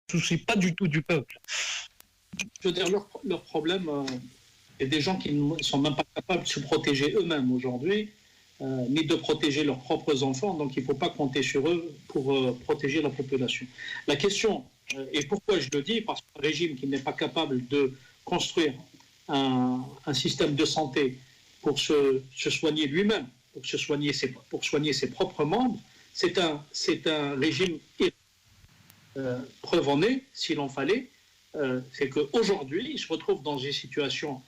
soucient pas du tout du peuple. Je veux dire, leur problème est des gens qui ne sont même pas capables de se protéger eux-mêmes aujourd'hui, ni de protéger leurs propres enfants, donc il ne faut pas compter sur eux pour protéger la population. La question, et pourquoi je le dis, parce qu'un régime qui n'est pas capable de construire un système de santé pour se soigner lui-même, pour soigner ses propres membres, c'est un régime preuve en est, s'il en fallait, c'est qu'aujourd'hui, il se retrouve dans une situation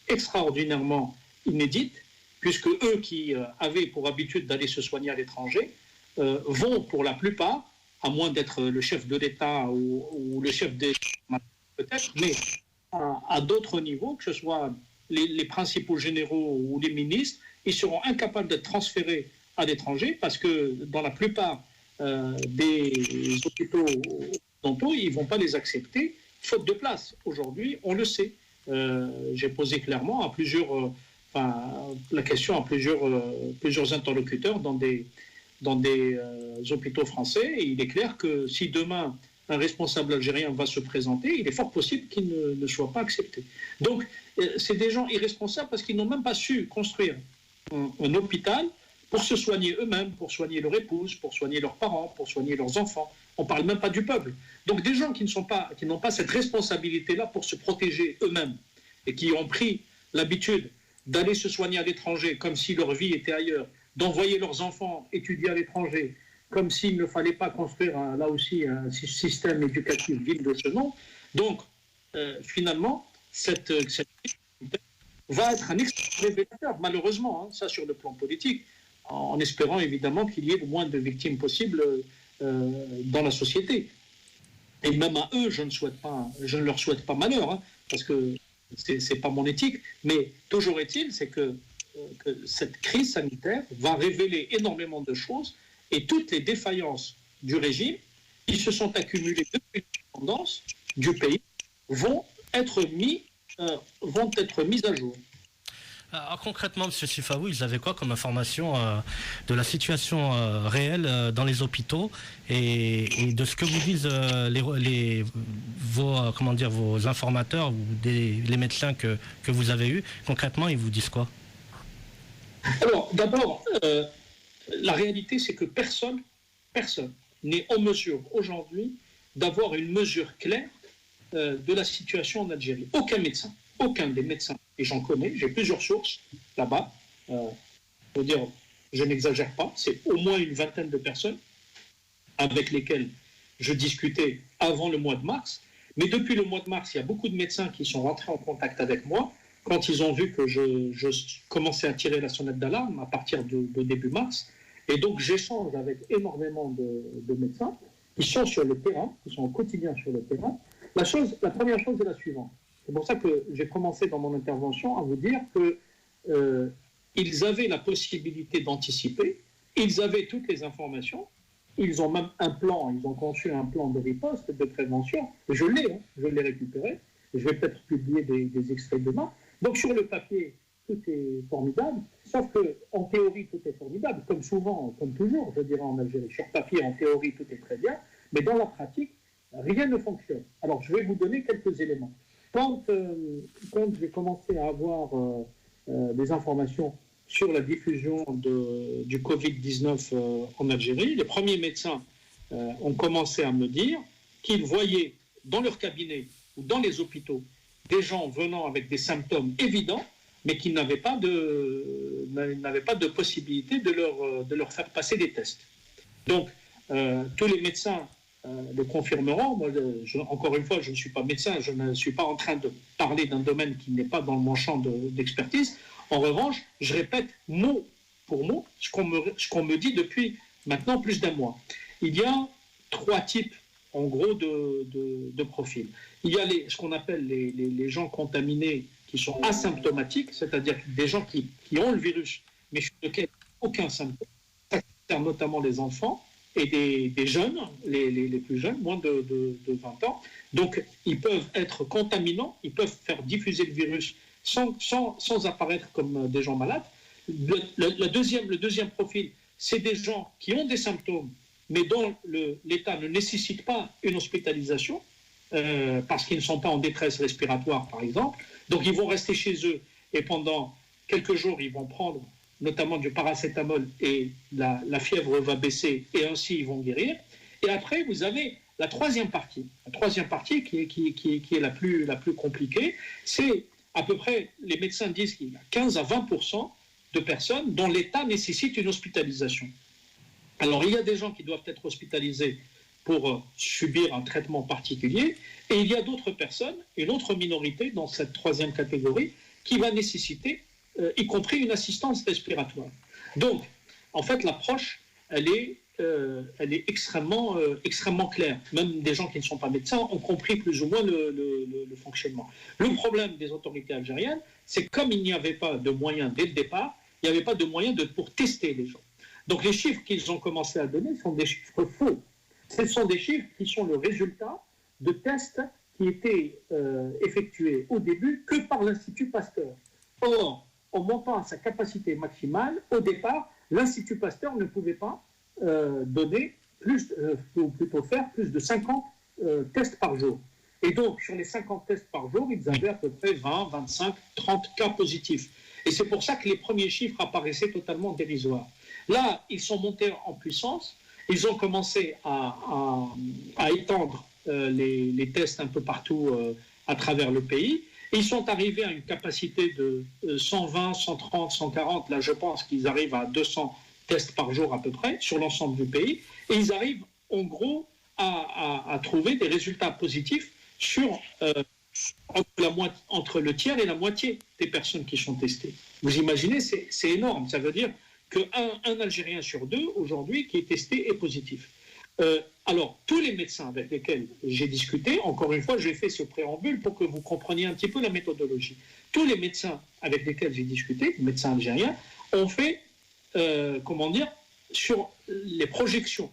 extraordinairement inédite, puisque eux qui avaient pour habitude d'aller se soigner à l'étranger vont pour la plupart, à moins d'être le chef de l'État ou le chef des peut-être, mais à d'autres niveaux, que ce soit les principaux généraux ou les ministres, ils seront incapables d'être transférés à l'étranger parce que dans la plupart des hôpitaux occidentaux, ils ne vont pas les accepter, faute de place. Aujourd'hui, on le sait. J'ai posé clairement à la question à plusieurs interlocuteurs dans des hôpitaux français. Et il est clair que si demain un responsable algérien va se présenter, il est fort possible qu'il ne soit pas accepté. Donc, c'est des gens irresponsables parce qu'ils n'ont même pas su construire un hôpital pour se soigner eux-mêmes, pour soigner leur épouse, pour soigner leurs parents, pour soigner leurs enfants. On ne parle même pas du peuple. Donc des gens qui n'ont pas cette responsabilité-là pour se protéger eux-mêmes et qui ont pris l'habitude d'aller se soigner à l'étranger comme si leur vie était ailleurs, d'envoyer leurs enfants étudier à l'étranger, comme s'il ne fallait pas construire là aussi un système éducatif digne de ce nom. Donc finalement, cette va être un extrême révélateur, malheureusement, ça sur le plan politique, en espérant évidemment qu'il y ait le moins de victimes possibles dans la société. Et même à eux, je ne leur souhaite pas malheur, parce que c'est pas mon éthique, mais toujours est-il, c'est que cette crise sanitaire va révéler énormément de choses et toutes les défaillances du régime qui se sont accumulées depuis l'indépendance du pays vont être mises à jour. Alors, concrètement, M. Sifawi, ils avaient quoi comme information de la situation réelle dans les hôpitaux et de ce que vous disent vos informateurs ou les médecins que vous avez eus? Concrètement, ils vous disent quoi? Alors, d'abord, la réalité, c'est que personne n'est en mesure aujourd'hui d'avoir une mesure claire de la situation en Algérie. Aucun des médecins, et j'en connais, j'ai plusieurs sources là-bas, je veux dire, je n'exagère pas, c'est au moins une vingtaine de personnes avec lesquelles je discutais avant le mois de mars, mais depuis le mois de mars, il y a beaucoup de médecins qui sont rentrés en contact avec moi quand ils ont vu que je commençais à tirer la sonnette d'alarme à partir de début mars, et donc j'échange avec énormément de médecins qui sont sur le terrain, qui sont au quotidien sur le terrain. La première chose est la suivante. C'est pour ça que j'ai commencé dans mon intervention à vous dire qu'ils avaient la possibilité d'anticiper, ils avaient toutes les informations, ils ont même ils ont conçu un plan de riposte, de prévention. Je l'ai récupéré, je vais peut-être publier des extraits demain. Donc sur le papier, tout est formidable, sauf qu'en théorie, tout est formidable, comme souvent, comme toujours, je dirais en Algérie. Sur papier, en théorie, tout est très bien, mais dans la pratique, rien ne fonctionne. Alors je vais vous donner quelques éléments. Quand j'ai commencé à avoir des informations sur la diffusion du Covid-19 en Algérie, les premiers médecins ont commencé à me dire qu'ils voyaient dans leur cabinet ou dans les hôpitaux des gens venant avec des symptômes évidents, mais qui n'avaient pas de possibilité de leur faire passer des tests. Donc, tous les médecins le confirmeront. Moi, encore une fois, je ne suis pas médecin, je ne suis pas en train de parler d'un domaine qui n'est pas dans mon champ d'expertise. En revanche, je répète mot pour mot ce qu'on me dit depuis maintenant plus d'un mois. Il y a 3 types, en gros, de profils. Il y a ce qu'on appelle les gens contaminés qui sont asymptomatiques, c'est-à-dire des gens qui ont le virus, mais chez lesquels aucun symptôme. Ça concerne notamment les enfants et des jeunes, les plus jeunes, moins de 20 ans. Donc, ils peuvent être contaminants, ils peuvent faire diffuser le virus sans apparaître comme des gens malades. Le deuxième profil, c'est des gens qui ont des symptômes, mais dont l'état ne nécessite pas une hospitalisation, parce qu'ils ne sont pas en détresse respiratoire, par exemple. Donc, ils vont rester chez eux et pendant quelques jours, ils vont prendre notamment du paracétamol et la fièvre va baisser et ainsi ils vont guérir. Et après, vous avez la troisième partie qui est la plus compliquée, c'est à peu près, les médecins disent qu'il y a 15 à 20% de personnes dont l'état nécessite une hospitalisation. Alors, il y a des gens qui doivent être hospitalisés pour subir un traitement particulier, et il y a d'autres personnes, une autre minorité dans cette troisième catégorie, qui va nécessiter, y compris une assistance respiratoire. Donc, en fait, l'approche, elle est extrêmement claire. Même des gens qui ne sont pas médecins ont compris plus ou moins le fonctionnement. Le problème des autorités algériennes, c'est que comme il n'y avait pas de moyens dès le départ, il n'y avait pas de moyens pour tester les gens. Donc les chiffres qu'ils ont commencé à donner sont des chiffres faux. Ce sont des chiffres qui sont le résultat de tests qui étaient effectués au début que par l'Institut Pasteur. Or, en montant à sa capacité maximale, au départ, l'Institut Pasteur ne pouvait pas donner ou plutôt faire plus de 50 tests par jour. Et donc, sur les 50 tests par jour, ils avaient à peu près 20, 25, 30 cas positifs. Et c'est pour ça que les premiers chiffres apparaissaient totalement dérisoires. Là, ils sont montés en puissance, ils ont commencé à étendre les tests un peu partout à travers le pays. Et ils sont arrivés à une capacité de 120, 130, 140. Là, je pense qu'ils arrivent à 200 tests par jour à peu près sur l'ensemble du pays. Et ils arrivent en gros à trouver des résultats positifs sur entre le tiers et la moitié des personnes qui sont testées. Vous imaginez, c'est énorme. Ça veut dire qu'un Algérien sur deux, aujourd'hui, qui est testé est positif. Alors, tous les médecins avec lesquels j'ai discuté, encore une fois, j'ai fait ce préambule pour que vous compreniez un petit peu la méthodologie. Tous les médecins avec lesquels j'ai discuté, les médecins algériens, ont fait, sur les projections.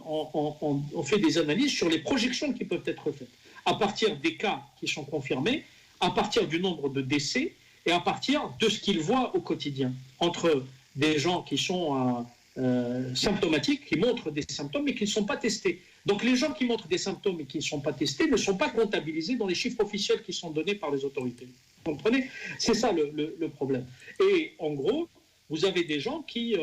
On fait des analyses sur les projections qui peuvent être faites, à partir des cas qui sont confirmés, à partir du nombre de décès et à partir de ce qu'ils voient au quotidien, entre des gens qui sont symptomatiques, qui montrent des symptômes mais qui ne sont pas testés. Donc les gens qui montrent des symptômes et qui ne sont pas testés ne sont pas comptabilisés dans les chiffres officiels qui sont donnés par les autorités. Vous comprenez? C'est ça le problème. Et en gros, vous avez des gens qui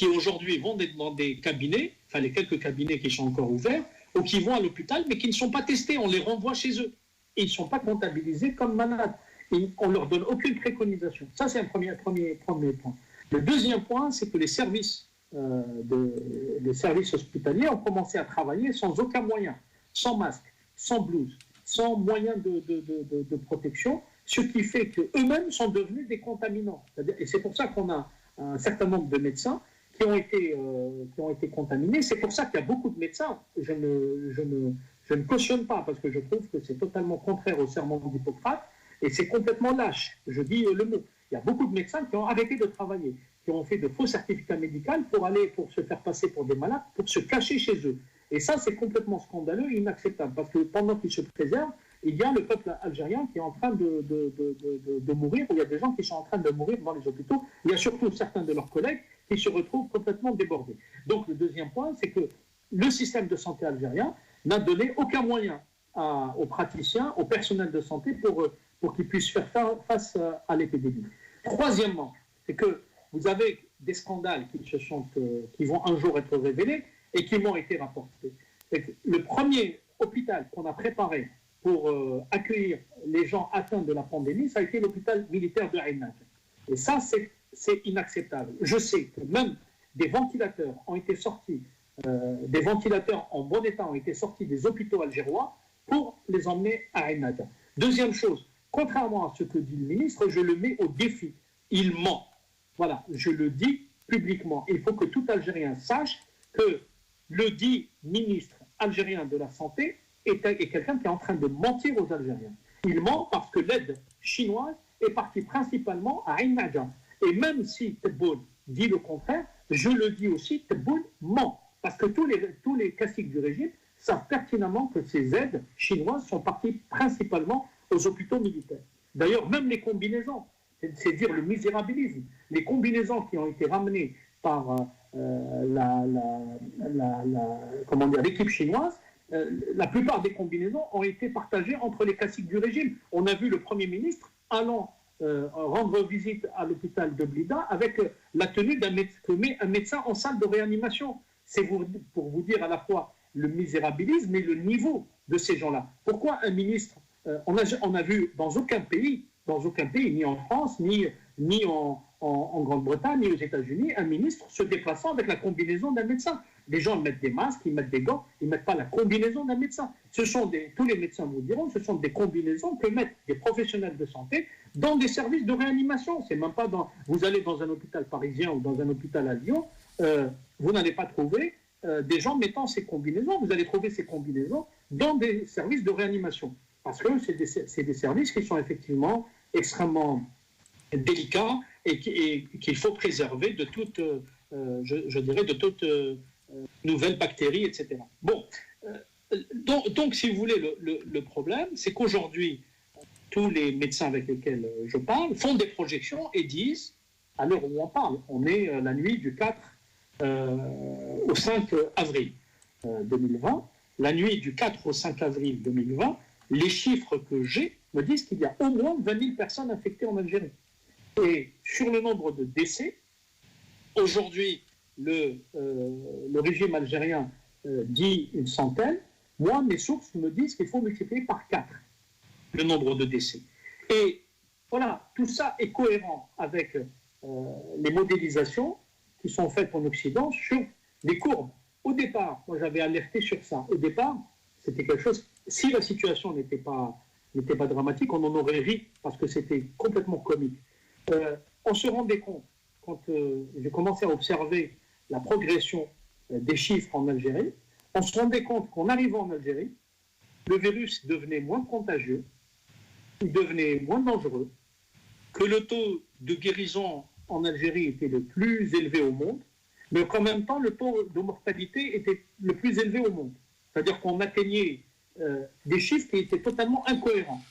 aujourd'hui vont dans des cabinets, enfin les quelques cabinets qui sont encore ouverts, ou qui vont à l'hôpital mais qui ne sont pas testés, on les renvoie chez eux. Et ils ne sont pas comptabilisés comme malades. Et on ne leur donne aucune préconisation. Ça, c'est un premier point. Le deuxième point, c'est que les services hospitaliers ont commencé à travailler sans aucun moyen, sans masque, sans blouse, sans moyen de protection, ce qui fait qu'eux-mêmes sont devenus des contaminants. Et c'est pour ça qu'on a un certain nombre de médecins qui ont été contaminés. C'est pour ça qu'il y a beaucoup de médecins, je ne cautionne pas, parce que je trouve que c'est totalement contraire au serment d'Hippocrate, et c'est complètement lâche, je dis le mot. Il y a beaucoup de médecins qui ont arrêté de travailler, qui ont fait de faux certificats médicaux pour se faire passer pour des malades, pour se cacher chez eux. Et ça, c'est complètement scandaleux et inacceptable, parce que pendant qu'ils se préservent, il y a le peuple algérien qui est en train de mourir, ou il y a des gens qui sont en train de mourir dans les hôpitaux. Il y a surtout certains de leurs collègues qui se retrouvent complètement débordés. Donc le deuxième point, c'est que le système de santé algérien n'a donné aucun moyen aux praticiens, au personnel de santé pour qu'ils puissent faire face à l'épidémie. Troisièmement, c'est que vous avez des scandales qui vont un jour être révélés et qui m'ont été rapportés. Le premier hôpital qu'on a préparé pour accueillir les gens atteints de la pandémie, ça a été l'hôpital militaire de Aïn Nadja. Et ça, c'est inacceptable. Je sais que même des ventilateurs ont été sortis, des ventilateurs en bon état ont été sortis des hôpitaux algérois pour les emmener à Aïn Nadja. Deuxième chose, contrairement à ce que dit le ministre, je le mets au défi. Il ment. Voilà, je le dis publiquement. Il faut que tout Algérien sache que le dit ministre algérien de la Santé est quelqu'un qui est en train de mentir aux Algériens. Il ment parce que l'aide chinoise est partie principalement à Aïn Nadja. Et même si Tebboune dit le contraire, je le dis aussi, Tebboune ment. Parce que tous les caciques du régime savent pertinemment que ces aides chinoises sont parties principalement aux hôpitaux militaires. D'ailleurs, même les combinaisons, c'est dire le misérabilisme, les combinaisons qui ont été ramenées par comment dire, l'équipe chinoise, la plupart des combinaisons ont été partagées entre les classiques du régime. On a vu le Premier ministre allant rendre visite à l'hôpital de Blida avec la tenue que met un médecin en salle de réanimation. C'est pour vous dire à la fois le misérabilisme et le niveau de ces gens-là. Pourquoi un ministre, on a vu dans aucun pays, ni en France, ni en Grande-Bretagne, ni aux États-Unis, un ministre se déplaçant avec la combinaison d'un médecin. Les gens mettent des masques, ils mettent des gants, ils ne mettent pas la combinaison d'un médecin. Tous les médecins vous diront, ce sont des combinaisons que mettent des professionnels de santé dans des services de réanimation. C'est même pas vous allez dans un hôpital parisien ou dans un hôpital à Lyon, vous n'allez pas trouver des gens mettant ces combinaisons. Vous allez trouver ces combinaisons dans des services de réanimation. Parce que c'est des services qui sont effectivement extrêmement délicats et qu'il faut préserver de toute, je dirais, de toute nouvelles bactéries, etc. Bon, donc, si vous voulez, le problème, c'est qu'aujourd'hui, tous les médecins avec lesquels je parle font des projections et disent, à l'heure où on parle, on est la nuit du 4 au 5 avril 2020, la nuit du 4 au 5 avril 2020, les chiffres que j'ai me disent qu'il y a au moins 20 000 personnes infectées en Algérie. Et sur le nombre de décès, aujourd'hui, le régime algérien dit une centaine. Moi, mes sources me disent qu'il faut multiplier par 4 le nombre de décès. Et voilà, tout ça est cohérent avec les modélisations qui sont faites en Occident sur les courbes. Au départ, moi j'avais alerté sur ça. Au départ, c'était quelque chose, si la situation n'était pas dramatique, on en aurait ri parce que c'était complètement comique. On se rendait compte, quand j'ai commencé à observer la progression des chiffres en Algérie, on se rendait compte qu'en arrivant en Algérie, le virus devenait moins contagieux, il devenait moins dangereux, que le taux de guérison en Algérie était le plus élevé au monde, mais qu'en même temps, le taux de mortalité était le plus élevé au monde. C'est-à-dire qu'on atteignait des chiffres qui étaient totalement incohérents.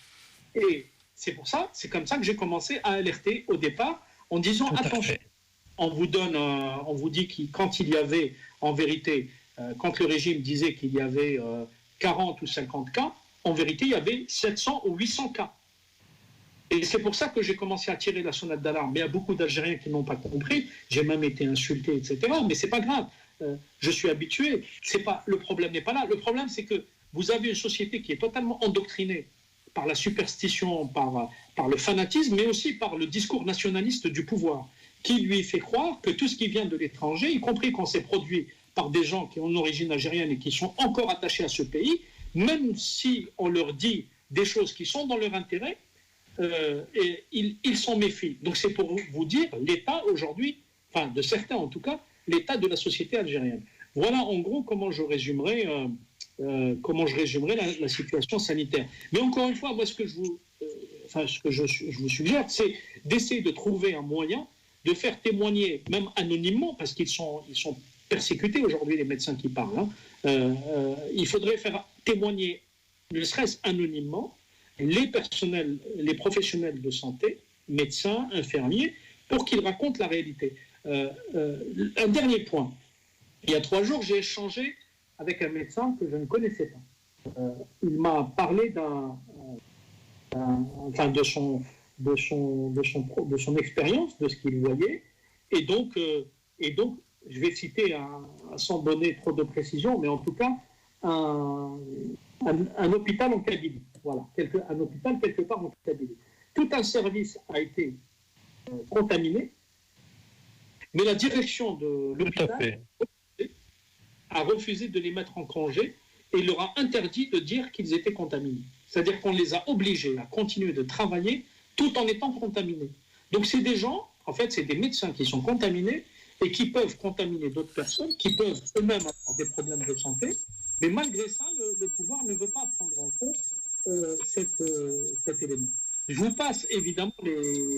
Et c'est comme ça que j'ai commencé à alerter au départ, en disant attention, on vous dit que quand il y avait, en vérité, quand le régime disait qu'il y avait 40 ou 50 cas, en vérité, il y avait 700 ou 800 cas. Et c'est pour ça que j'ai commencé à tirer la sonnette d'alarme. Mais il y a beaucoup d'Algériens qui n'ont pas compris. J'ai même été insulté, etc. Mais c'est pas grave. Je suis habitué. Le problème n'est pas là. Le problème, c'est que vous avez une société qui est totalement endoctrinée par la superstition, par le fanatisme, mais aussi par le discours nationaliste du pouvoir, qui lui fait croire que tout ce qui vient de l'étranger, y compris quand c'est produit par des gens qui ont une origine algérienne et qui sont encore attachés à ce pays, même si on leur dit des choses qui sont dans leur intérêt, ils s'en méfient. Donc c'est pour vous dire l'état aujourd'hui, enfin de certains en tout cas, l'état de la société algérienne. Voilà en gros comment je résumerai la situation sanitaire. Mais encore une fois, moi ce que je vous suggère, c'est d'essayer de trouver un moyen de faire témoigner, même anonymement, parce qu'ils sont persécutés aujourd'hui, les médecins qui parlent. Il faudrait faire témoigner, ne serait-ce anonymement, les professionnels de santé, médecins, infirmiers, pour qu'ils racontent la réalité. Un dernier point. Il y a 3 jours, j'ai échangé avec un médecin que je ne connaissais pas. Il m'a parlé de son expérience, de ce qu'il voyait, et donc, je vais citer, sans donner trop de précision, mais en tout cas, un hôpital en Kabylie. Voilà, un hôpital quelque part en Kabylie. Tout un service a été contaminé, mais la direction de l'hôpital a refusé de les mettre en congé et leur a interdit de dire qu'ils étaient contaminés. C'est-à-dire qu'on les a obligés à continuer de travailler tout en étant contaminés. Donc c'est des gens, en fait, c'est des médecins qui sont contaminés et qui peuvent contaminer d'autres personnes, qui peuvent eux-mêmes avoir des problèmes de santé, mais malgré ça, le pouvoir ne veut pas prendre en compte cet élément. Je vous passe évidemment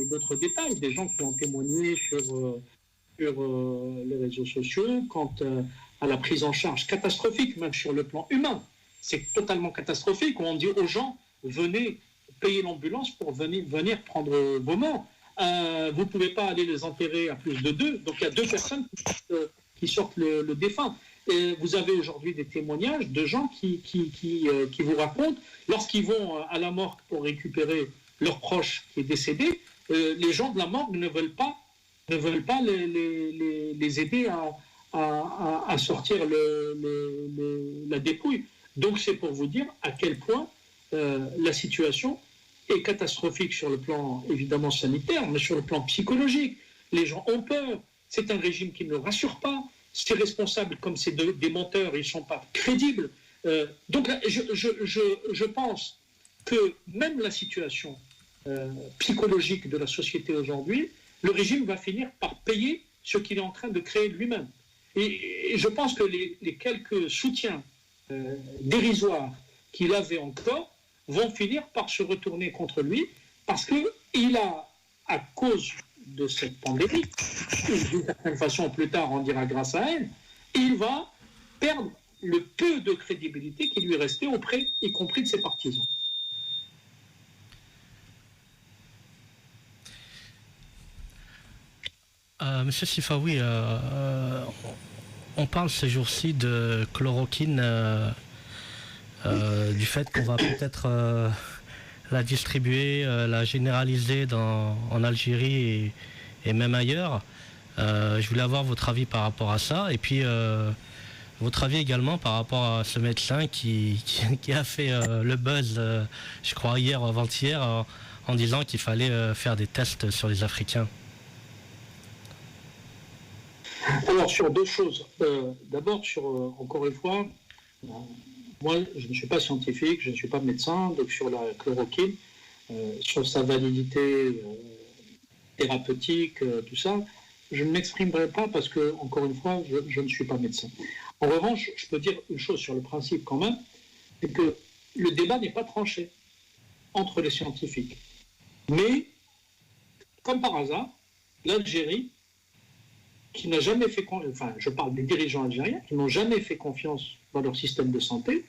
d'autres détails, des gens qui ont témoigné sur les réseaux sociaux quant à la prise en charge catastrophique, même sur le plan humain. C'est totalement catastrophique. On dit aux gens, venez payer l'ambulance pour venir prendre vos morts. Vous ne pouvez pas aller les enterrer à plus de 2. Donc il y a 2 personnes le défunt. Et vous avez aujourd'hui des témoignages de gens qui vous racontent, lorsqu'ils vont à la morgue pour récupérer leur proche qui est décédé, les gens de la morgue ne veulent pas les aider à sortir la dépouille. Donc c'est pour vous dire à quel point la situation est catastrophique sur le plan évidemment sanitaire, mais sur le plan psychologique. Les gens ont peur. C'est un régime qui ne rassure pas. Ces responsables, comme c'est des menteurs, ils ne sont pas crédibles. Donc je pense que même la situation psychologique de la société aujourd'hui, le régime va finir par payer ce qu'il est en train de créer lui-même. Et je pense que les quelques soutiens dérisoires qu'il avait encore vont finir par se retourner contre lui parce qu'il a, à cause de cette pandémie, d'une certaine façon plus tard on dira grâce à elle, il va perdre le peu de crédibilité qui lui restait auprès, y compris de ses partisans. Monsieur Sifawi, on parle ces jours-ci de chloroquine, du fait qu'on va peut-être la distribuer, la généraliser en Algérie et même ailleurs. Je voulais avoir votre avis par rapport à ça, et puis votre avis également par rapport à ce médecin qui a fait le buzz, je crois hier ou avant-hier, en disant qu'il fallait faire des tests sur les Africains. Alors, sur deux choses. D'abord, encore une fois, moi, je ne suis pas scientifique, je ne suis pas médecin, donc sur la chloroquine, sur sa validité thérapeutique, tout ça, je ne m'exprimerai pas parce que, encore une fois, je ne suis pas médecin. En revanche, je peux dire une chose sur le principe quand même, c'est que le débat n'est pas tranché entre les scientifiques. Mais, comme par hasard, l'Algérie, qui n'a jamais fait confiance, enfin je parle des dirigeants algériens, qui n'ont jamais fait confiance dans leur système de santé,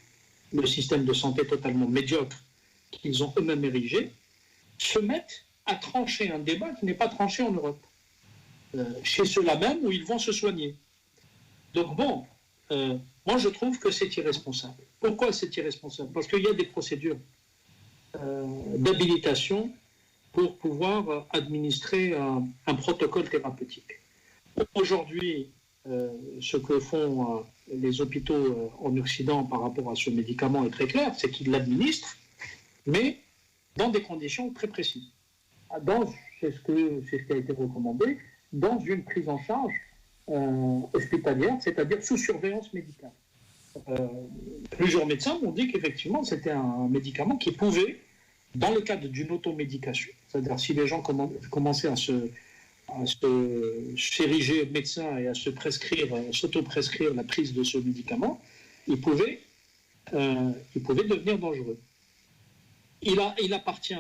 le système de santé totalement médiocre qu'ils ont eux-mêmes érigé, se mettent à trancher un débat qui n'est pas tranché en Europe, chez ceux-là même où ils vont se soigner. Donc bon, moi je trouve que c'est irresponsable. Pourquoi c'est irresponsable? Parce qu'il y a des procédures d'habilitation pour pouvoir administrer un protocole thérapeutique. Aujourd'hui, ce que font les hôpitaux en Occident par rapport à ce médicament est très clair, c'est qu'ils l'administrent, mais dans des conditions très précises. C'est ce qui a été recommandé, dans une prise en charge hospitalière, c'est-à-dire sous surveillance médicale. Plusieurs médecins m'ont dit qu'effectivement, c'était un médicament qui pouvait, dans le cadre d'une automédication, c'est-à-dire si les gens commençaient à s'ériger médecin et à s'auto-prescrire la prise de ce médicament, il pouvait devenir dangereux. Il appartient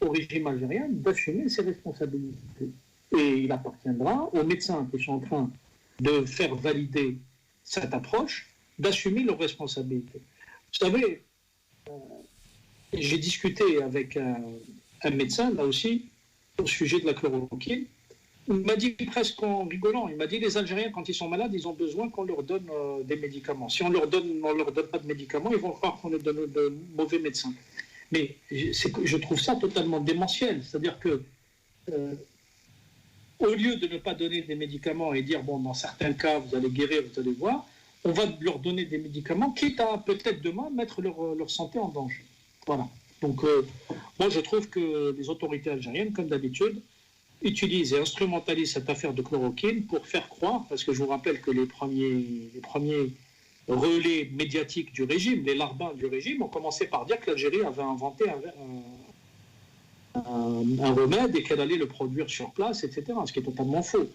au régime algérien d'assumer ses responsabilités. Et il appartiendra aux médecins qui sont en train de faire valider cette approche d'assumer leurs responsabilités. Vous savez, j'ai discuté avec un médecin, là aussi, au sujet de la chloroquine. Il m'a dit presque en rigolant, il m'a dit les Algériens, quand ils sont malades, ils ont besoin qu'on leur donne des médicaments. Si on leur donne pas de médicaments, ils vont croire qu'on leur donne de mauvais médecins. Mais je trouve ça totalement démentiel. C'est-à-dire que, au lieu de ne pas donner des médicaments et dire, bon, dans certains cas, vous allez guérir, vous allez voir, on va leur donner des médicaments, quitte à peut-être demain mettre leur santé en danger. Voilà. Donc, moi, je trouve que les autorités algériennes, comme d'habitude, utilisent et instrumentalisent cette affaire de chloroquine pour faire croire, parce que je vous rappelle que les premiers relais médiatiques du régime, les larbins du régime, ont commencé par dire que l'Algérie avait inventé un remède et qu'elle allait le produire sur place, etc., ce qui est totalement faux.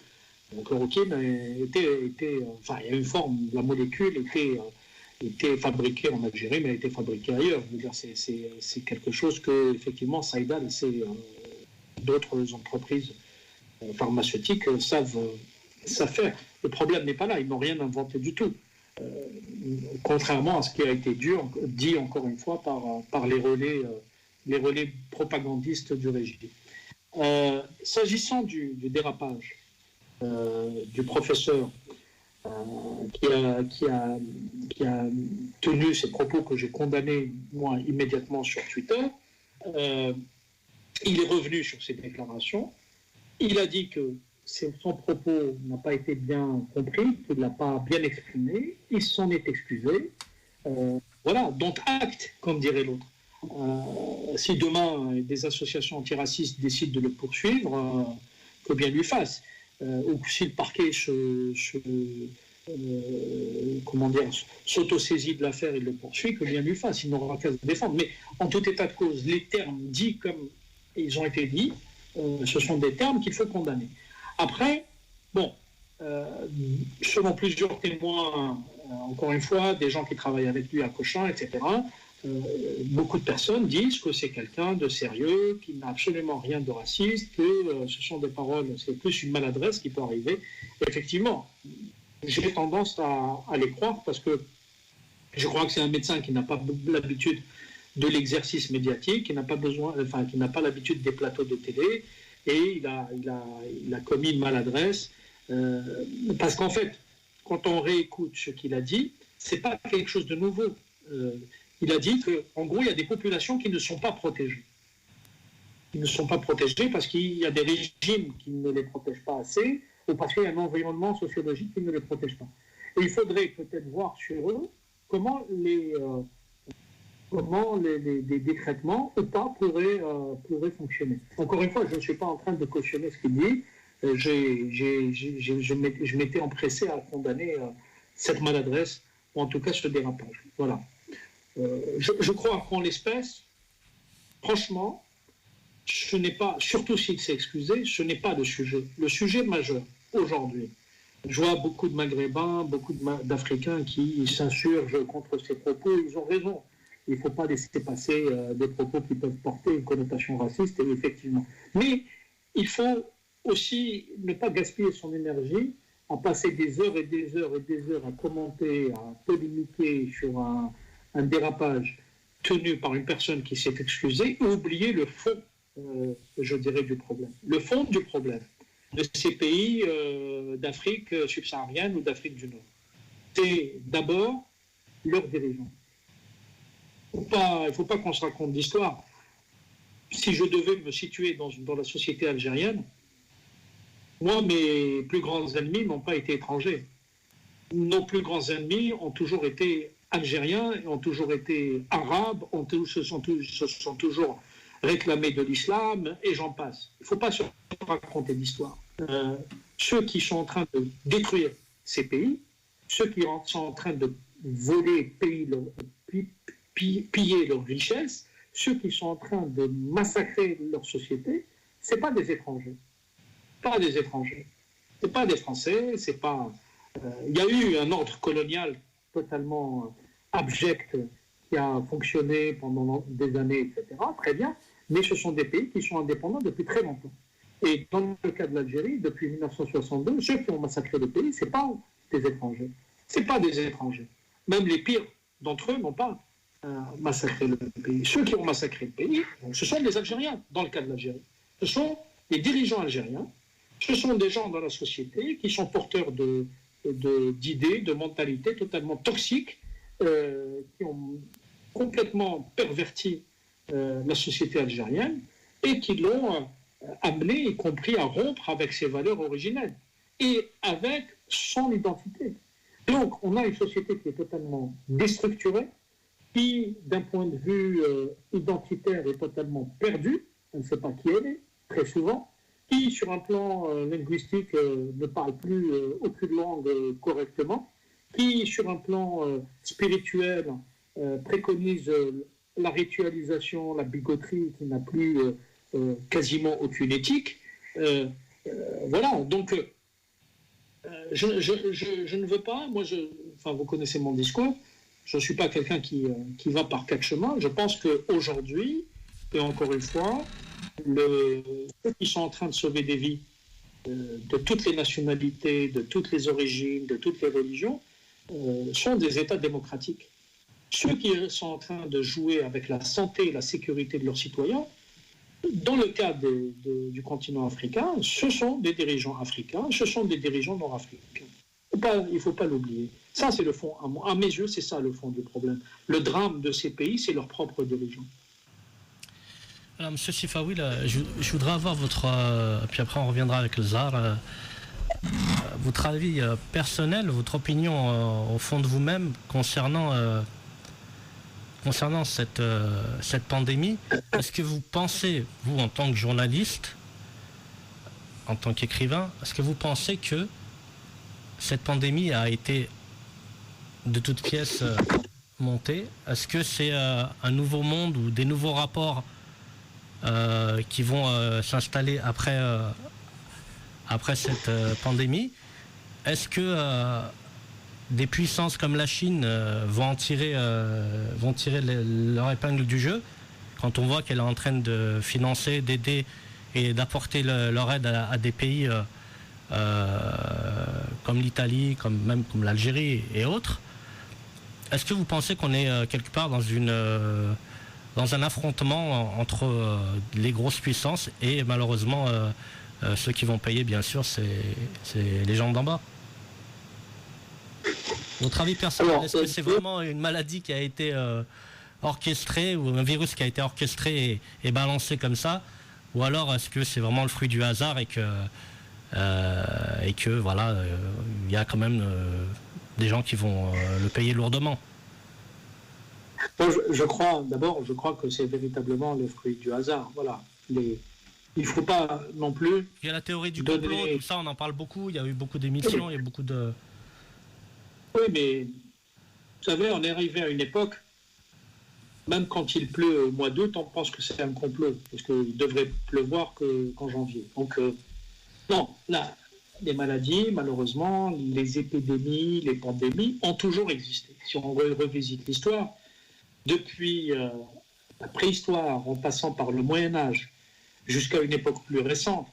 La chloroquine enfin, il y a une forme, la molécule était fabriquée en Algérie, mais elle a été fabriquée ailleurs. Je veux dire, c'est quelque chose que, effectivement, Saïdal et d'autres entreprises pharmaceutiques savent faire. Le problème n'est pas là, ils n'ont rien inventé du tout. Contrairement à ce qui a été dit encore une fois par les relais propagandistes du régime. S'agissant du dérapage, du professeur qui a tenu ces propos que j'ai condamnés, moi, immédiatement sur Twitter. Il est revenu sur ses déclarations. Il a dit que son propos n'a pas été bien compris, qu'il ne l'a pas bien exprimé. Il s'en est excusé. Voilà, donc acte, comme dirait l'autre. Si demain des associations antiracistes décident de le poursuivre, que bien lui fasse. Ou si le parquet s'autosaisit de l'affaire, il le poursuit, que bien lui fasse. Il n'aura qu'à se défendre. Mais en tout état de cause, les termes dits comme ils ont été dits, ce sont des termes qu'il faut condamner. Après, bon, selon plusieurs témoins, encore une fois, des gens qui travaillent avec lui à Cochin, etc., beaucoup de personnes disent que c'est quelqu'un de sérieux, qui n'a absolument rien de raciste, que ce sont des paroles, c'est plus une maladresse qui peut arriver. Et effectivement, j'ai tendance à les croire parce que je crois que c'est un médecin qui n'a pas l'habitude de l'exercice médiatique, qui n'a pas l'habitude des plateaux de télé, et il a commis une maladresse parce qu'en fait, quand on réécoute ce qu'il a dit, c'est pas quelque chose de nouveau. Il a dit qu'en gros, il y a des populations qui ne sont pas protégées. Ils ne sont pas protégés parce qu'il y a des régimes qui ne les protègent pas assez, ou parce qu'il y a un environnement sociologique qui ne les protège pas. Et il faudrait peut-être voir sur eux comment des traitements ou pas pourraient fonctionner. Encore une fois, je ne suis pas en train de cautionner ce qu'il dit. Je m'étais empressé à condamner cette maladresse, ou en tout cas ce dérapage. Voilà. Je crois qu'en l'espèce, franchement, ce n'est pas, surtout s'il s'est excusé, ce n'est pas le sujet. Le sujet majeur, aujourd'hui, je vois beaucoup de Maghrébins, beaucoup d'Africains qui s'insurgent contre ces propos, ils ont raison. Il ne faut pas laisser passer des propos qui peuvent porter une connotation raciste, et effectivement. Mais il faut aussi ne pas gaspiller son énergie à passer des heures et des heures et des heures à commenter, à polémiquer sur un dérapage tenu par une personne qui s'est excusée, et oublier le fond, je dirais, du problème. Le fond du problème de ces pays d'Afrique subsaharienne ou d'Afrique du Nord. C'est d'abord leurs dirigeants. Il ne faut pas qu'on se raconte d'histoire. Si je devais me situer dans la société algérienne, moi, mes plus grands ennemis n'ont pas été étrangers. Nos plus grands ennemis ont toujours été algériens, ont toujours été arabes, se sont toujours réclamés de l'islam, et j'en passe. Il ne faut pas se raconter d'histoire. Ceux qui sont en train de détruire ces pays, ceux qui sont en train de voler piller leurs richesses, ceux qui sont en train de massacrer leur société, ce n'est pas des étrangers. Pas des étrangers. Ce n'est pas des Français, c'est pas... Il y a eu un ordre colonial totalement abject qui a fonctionné pendant des années, etc. Très bien, mais ce sont des pays qui sont indépendants depuis très longtemps. Et dans le cas de l'Algérie, depuis 1962, ceux qui ont massacré le pays, ce n'est pas des étrangers. Ce n'est pas des étrangers. Même les pires d'entre eux n'ont pas massacré le pays. Ceux qui ont massacré le pays, ce sont des Algériens, dans le cas de l'Algérie. Ce sont les dirigeants algériens, ce sont des gens dans la société qui sont porteurs d'idées, de mentalités totalement toxiques, qui ont complètement perverti la société algérienne et qui l'ont amené, y compris à rompre avec ses valeurs originelles et avec son identité. Donc, on a une société qui est totalement déstructurée, qui, d'un point de vue identitaire, est totalement perdue. On ne sait pas qui elle est, très souvent. Qui, sur un plan linguistique, ne parle plus aucune langue correctement. Qui, sur un plan spirituel, préconise la ritualisation, la bigoterie, qui n'a plus quasiment aucune éthique. Voilà, donc je ne veux pas, vous connaissez mon discours, je ne suis pas quelqu'un qui va par quatre chemins. Je pense qu'aujourd'hui, et encore une fois, ceux qui sont en train de sauver des vies de toutes les nationalités, de toutes les origines, de toutes les religions, sont des États démocratiques. Ceux qui sont en train de jouer avec la santé et la sécurité de leurs citoyens Dans le cas du continent africain, ce sont des dirigeants africains, ce sont des dirigeants nord-africains. Il ne faut pas l'oublier. Ça, c'est le fond. À mes yeux, c'est ça le fond du problème. Le drame de ces pays, c'est leurs propres dirigeants. Alors, M. Sifawi, je voudrais avoir votre... puis après, on reviendra avec le Zahar. Votre avis personnel, votre opinion au fond de vous-même concernant cette pandémie. Est-ce que vous pensez, vous, en tant que journaliste, en tant qu'écrivain, est-ce que vous pensez que cette pandémie a été de toutes pièces montée? Est-ce que c'est un nouveau monde ou des nouveaux rapports qui vont s'installer après cette pandémie? Est-ce que des puissances comme la Chine vont tirer leur épingle du jeu quand on voit qu'elle est en train de financer, d'aider et d'apporter leur aide à des pays comme l'Italie, comme l'Algérie et autres? Est-ce que vous pensez qu'on est quelque part dans un affrontement entre les grosses puissances et malheureusement ceux qui vont payer, bien sûr, c'est les gens d'en bas? Votre avis personnel, est-ce que c'est vraiment une maladie qui a été orchestrée ou un virus qui a été orchestré et balancé comme ça? Ou alors est-ce que c'est vraiment le fruit du hasard et que voilà, il y a quand même des gens qui vont le payer lourdement? Je crois que c'est véritablement le fruit du hasard. Voilà. Il ne faut pas non plus... Il y a la théorie du complot, tout ça, on en parle beaucoup. Il y a eu beaucoup d'émissions, il y a beaucoup de... Oui, mais vous savez, on est arrivé à une époque, même quand il pleut au mois d'août, on pense que c'est un complot, parce qu'il devrait pleuvoir qu'en janvier. Donc, non, là, les maladies, malheureusement, les épidémies, les pandémies ont toujours existé. Si on revisite l'histoire, depuis la préhistoire, en passant par le Moyen-Âge, jusqu'à une époque plus récente,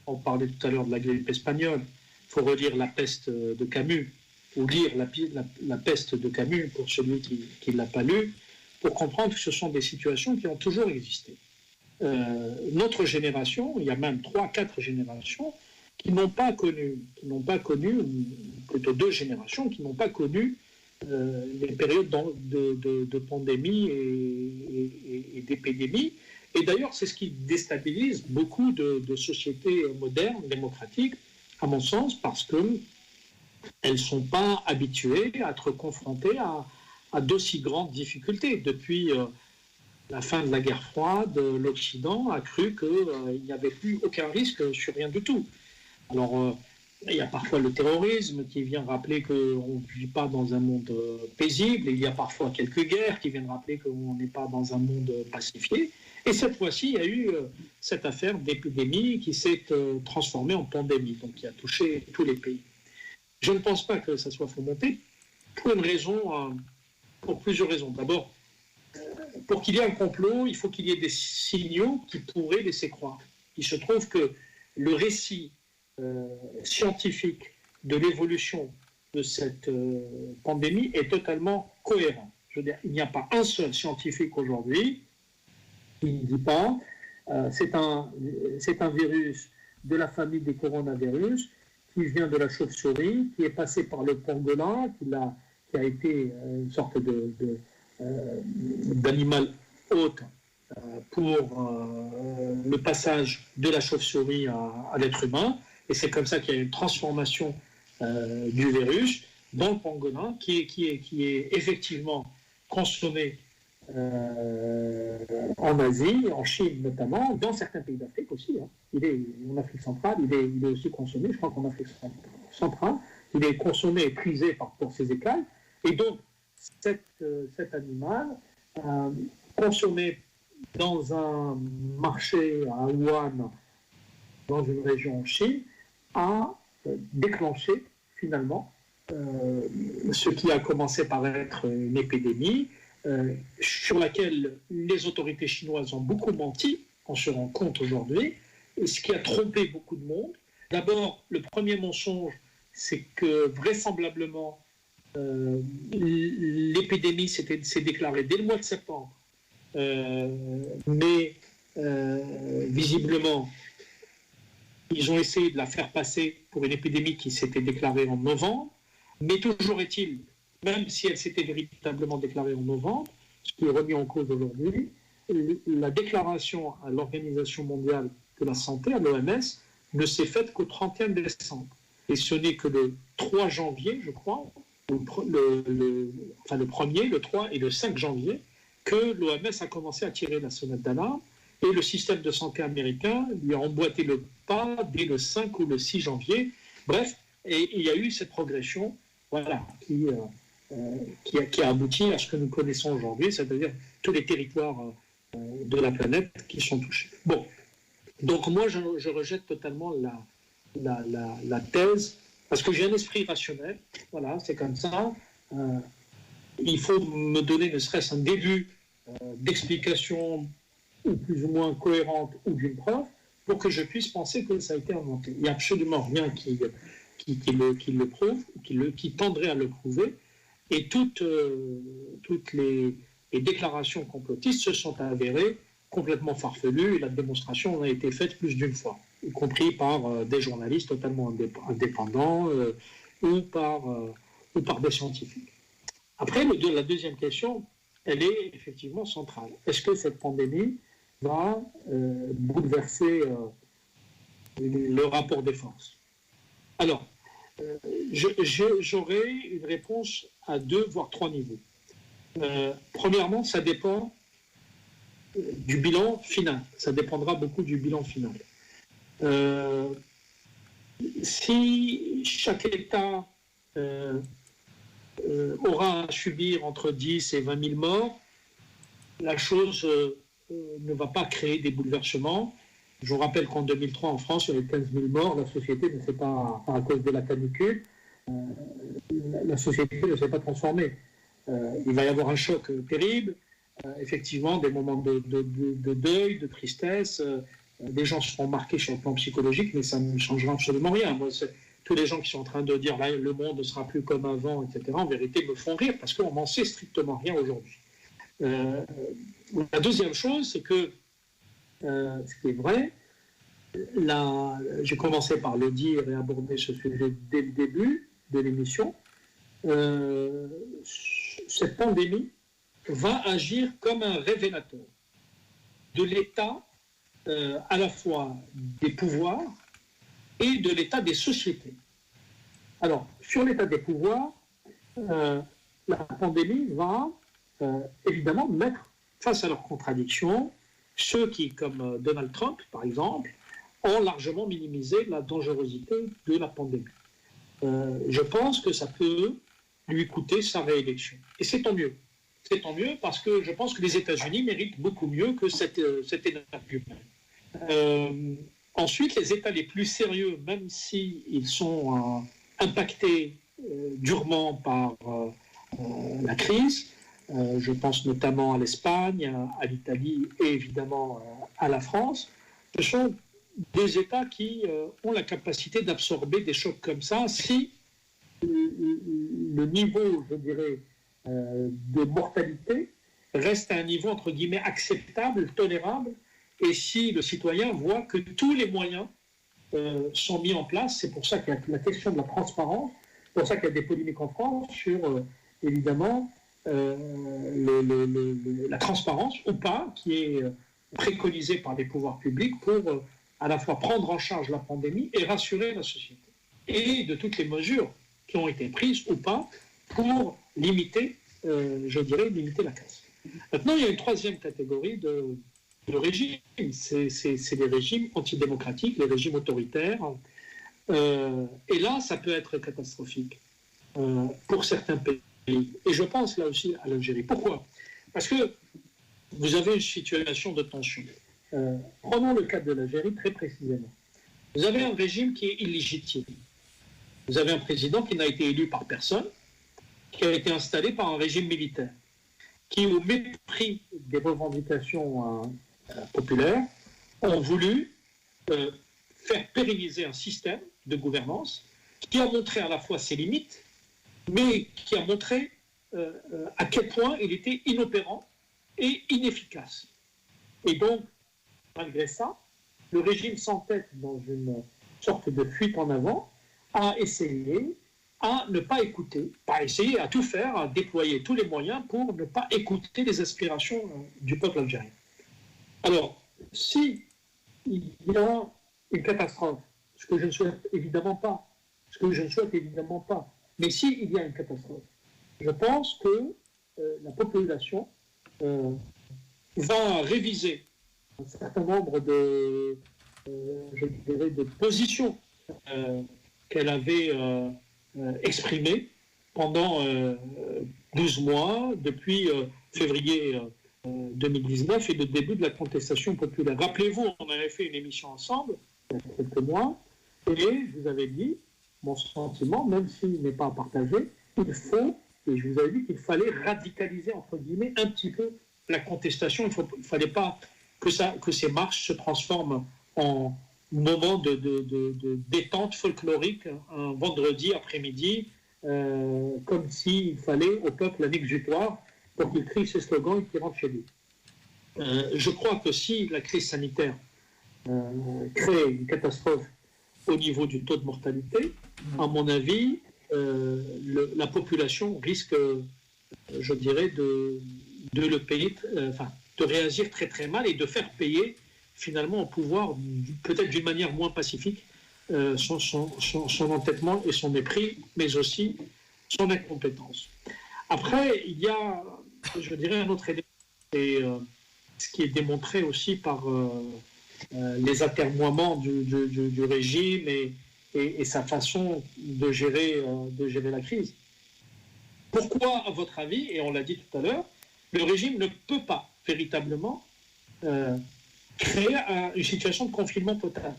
on parlait tout à l'heure de la grippe espagnole, il faut relire La peste de Camus, ou lire la peste de Camus pour celui qui ne l'a pas lu, pour comprendre que ce sont des situations qui ont toujours existé. Notre génération, il y a même 3-4 générations qui n'ont pas connu, plutôt 2 générations, qui n'ont pas connu les périodes de pandémie et d'épidémie. Et d'ailleurs, c'est ce qui déstabilise beaucoup de sociétés modernes, démocratiques, à mon sens, parce qu'elles ne sont pas habituées à être confrontées à d'aussi grandes difficultés. Depuis la fin de la guerre froide, l'Occident a cru qu'il n'y avait plus aucun risque sur rien du tout. Alors, il y a parfois le terrorisme qui vient rappeler qu'on ne vit pas dans un monde paisible. Il y a parfois quelques guerres qui viennent rappeler qu'on n'est pas dans un monde pacifié. Et cette fois-ci, il y a eu cette affaire d'épidémie qui s'est transformée en pandémie, donc qui a touché tous les pays. Je ne pense pas que ça soit fomenté pour plusieurs raisons. D'abord, pour qu'il y ait un complot, il faut qu'il y ait des signaux qui pourraient laisser croire. Il se trouve que le récit scientifique de l'évolution de cette pandémie est totalement cohérent. Je veux dire, il n'y a pas un seul scientifique aujourd'hui qui ne dit pas c'est un virus de la famille des coronavirus qui vient de la chauve-souris, qui est passé par le pangolin, qui a été une sorte d'animal hôte pour le passage de la chauve-souris à l'être humain. Et c'est comme ça qu'il y a une transformation du virus dans le pangolin qui est effectivement consommé en Asie, en Chine notamment, dans certains pays d'Afrique aussi. Hein. Il est en Afrique centrale, il est aussi consommé, je crois qu'en Afrique centrale, il est consommé et prisé pour ses écailles. Et donc, cet animal, consommé dans un marché à Wuhan, dans une région en Chine, a déclenché finalement ce qui a commencé par être une épidémie sur laquelle les autorités chinoises ont beaucoup menti, on se rend compte aujourd'hui, ce qui a trompé beaucoup de monde. D'abord, le premier mensonge, c'est que vraisemblablement l'épidémie s'est déclarée dès le mois de septembre, mais visiblement, ils ont essayé de la faire passer pour une épidémie qui s'était déclarée en novembre, mais toujours est-il, même si elle s'était véritablement déclarée en novembre, ce qui est remis en cause aujourd'hui, la déclaration à l'Organisation mondiale de la santé, à l'OMS, ne s'est faite qu'au 31 décembre. Et ce n'est que le 3 janvier, je crois, le 1er, le 3 et le 5 janvier, que l'OMS a commencé à tirer la sonnette d'alarme, et le système de santé américain lui a emboîté le pas dès le 5 ou le 6 janvier. Bref, et il y a eu cette progression, voilà, qui a abouti à ce que nous connaissons aujourd'hui, c'est-à-dire tous les territoires de la planète qui sont touchés. Bon, donc moi je rejette totalement la thèse, parce que j'ai un esprit rationnel, voilà, c'est comme ça. Il faut me donner ne serait-ce un début d'explication ou plus ou moins cohérente ou d'une preuve pour que je puisse penser que ça a été inventé. Il n'y a absolument rien qui le prouve, qui tendrait à le prouver, et toutes les déclarations complotistes se sont avérées complètement farfelues, et la démonstration a été faite plus d'une fois, y compris par des journalistes totalement indépendants ou par des scientifiques. Après, la deuxième question, elle est effectivement centrale. Est-ce que cette pandémie va bouleverser le rapport des forces? Alors, j'aurai une réponse à 2, voire 3 niveaux. Premièrement, ça dépend du bilan final. Ça dépendra beaucoup du bilan final. Si chaque État aura à subir entre 10 et 20 000 morts, la chose ne va pas créer des bouleversements. Je vous rappelle qu'en 2003, en France, il y avait 15 000 morts. La société ne s'est pas, à cause de la canicule, la société ne s'est pas transformée. Il va y avoir un choc terrible, effectivement, des moments de deuil, de tristesse. Les gens seront marqués sur le plan psychologique, mais ça ne changera absolument rien. Moi, tous les gens qui sont en train de dire là, le monde ne sera plus comme avant, etc., en vérité, me font rire parce qu'on n'en sait strictement rien aujourd'hui. La deuxième chose, c'est que, ce qui est vrai, j'ai commencé par le dire et aborder ce sujet dès le début de l'émission, cette pandémie va agir comme un révélateur de l'état à la fois des pouvoirs et de l'état des sociétés. Alors, sur l'état des pouvoirs, la pandémie va évidemment mettre face à leurs contradictions ceux qui, comme Donald Trump, par exemple, ont largement minimisé la dangerosité de la pandémie. Je pense que ça peut lui coûter sa réélection. Et c'est tant mieux. C'est tant mieux parce que je pense que les États-Unis méritent beaucoup mieux que cet argument. Ensuite, les États les plus sérieux, même s'ils sont impactés durement par la crise, je pense notamment à l'Espagne, à l'Italie et évidemment à la France, ce sont des États qui ont la capacité d'absorber des chocs comme ça si le niveau, je dirais, de mortalité reste à un niveau, entre guillemets, acceptable, tolérable, et si le citoyen voit que tous les moyens sont mis en place. C'est pour ça qu'il y a la question de la transparence, c'est pour ça qu'il y a des polémiques en France sur, évidemment, la transparence ou pas, qui est préconisée par les pouvoirs publics pour à la fois prendre en charge la pandémie et rassurer la société. Et de toutes les mesures qui ont été prises ou pas pour limiter, limiter la casse. Maintenant, il y a une troisième catégorie de régimes. C'est les régimes antidémocratiques, les régimes autoritaires. Et là, ça peut être catastrophique pour certains pays. Et je pense là aussi à l'Algérie. Pourquoi? Parce que vous avez une situation de tension. Prenons le cas de l'Algérie très précisément. Vous avez un régime qui est illégitime. Vous avez un président qui n'a été élu par personne, qui a été installé par un régime militaire, qui, au mépris des revendications populaires, ont voulu faire pérenniser un système de gouvernance qui a montré à la fois ses limites, mais qui a montré à quel point il était inopérant et inefficace. Et donc, malgré ça, le régime s'entête dans une sorte de fuite en avant, à essayer à ne pas écouter, à essayer à tout faire, à déployer tous les moyens pour ne pas écouter les aspirations du peuple algérien. Alors, si il y a une catastrophe, ce que je ne souhaite évidemment pas, mais s'il y a une catastrophe, je pense que la population va réviser un certain nombre de positions qu'elle avait exprimées pendant 12 mois, depuis février 2019 et le début de la contestation populaire. Rappelez-vous, on avait fait une émission ensemble, il y a quelques mois, et je vous avais dit, mon sentiment, même s'il n'est pas partagé, il faut, et je vous avais dit qu'il fallait radicaliser, entre guillemets, un petit peu la contestation. Il ne fallait pas que ces marches se transforment en moment de détente folklorique, un vendredi après-midi, comme s'il fallait au peuple un exutoire pour qu'il crie ses slogans et qu'il rentre chez lui. Je crois que si la crise sanitaire crée une catastrophe au niveau du taux de mortalité, à mon avis, la population risque, je dirais, de le payer, de réagir très très mal et de faire payer finalement au pouvoir, peut-être d'une manière moins pacifique, son entêtement et son mépris, mais aussi son incompétence. Après, il y a, je dirais, un autre élément, c'est ce qui est démontré aussi par les atermoiements du régime et sa façon de gérer la crise. Pourquoi, à votre avis, et on l'a dit tout à l'heure, le régime ne peut pas véritablement créer une situation de confinement total?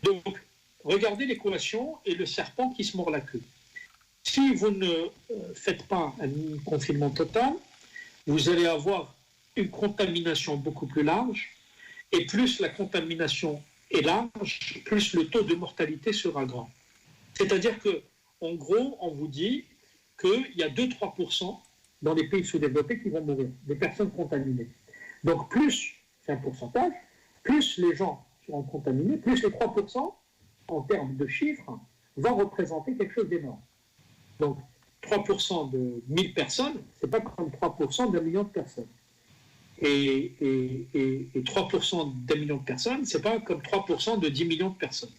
Donc, regardez l'équation et le serpent qui se mord la queue. Si vous ne faites pas un confinement total, vous allez avoir une contamination beaucoup plus large, et plus la contamination est large, plus le taux de mortalité sera grand. C'est-à-dire que, en gros, on vous dit qu'il y a 2-3% dans les pays sous-développés qui vont mourir, des personnes contaminées. Donc plus, c'est un pourcentage, plus les gens seront contaminés, plus les 3%, en termes de chiffres, vont représenter quelque chose d'énorme. Donc 3% de 1000 personnes, c'est pas comme 3% d'un million de personnes. Et 3% d'un million de personnes, c'est pas comme 3% de 10 millions de personnes.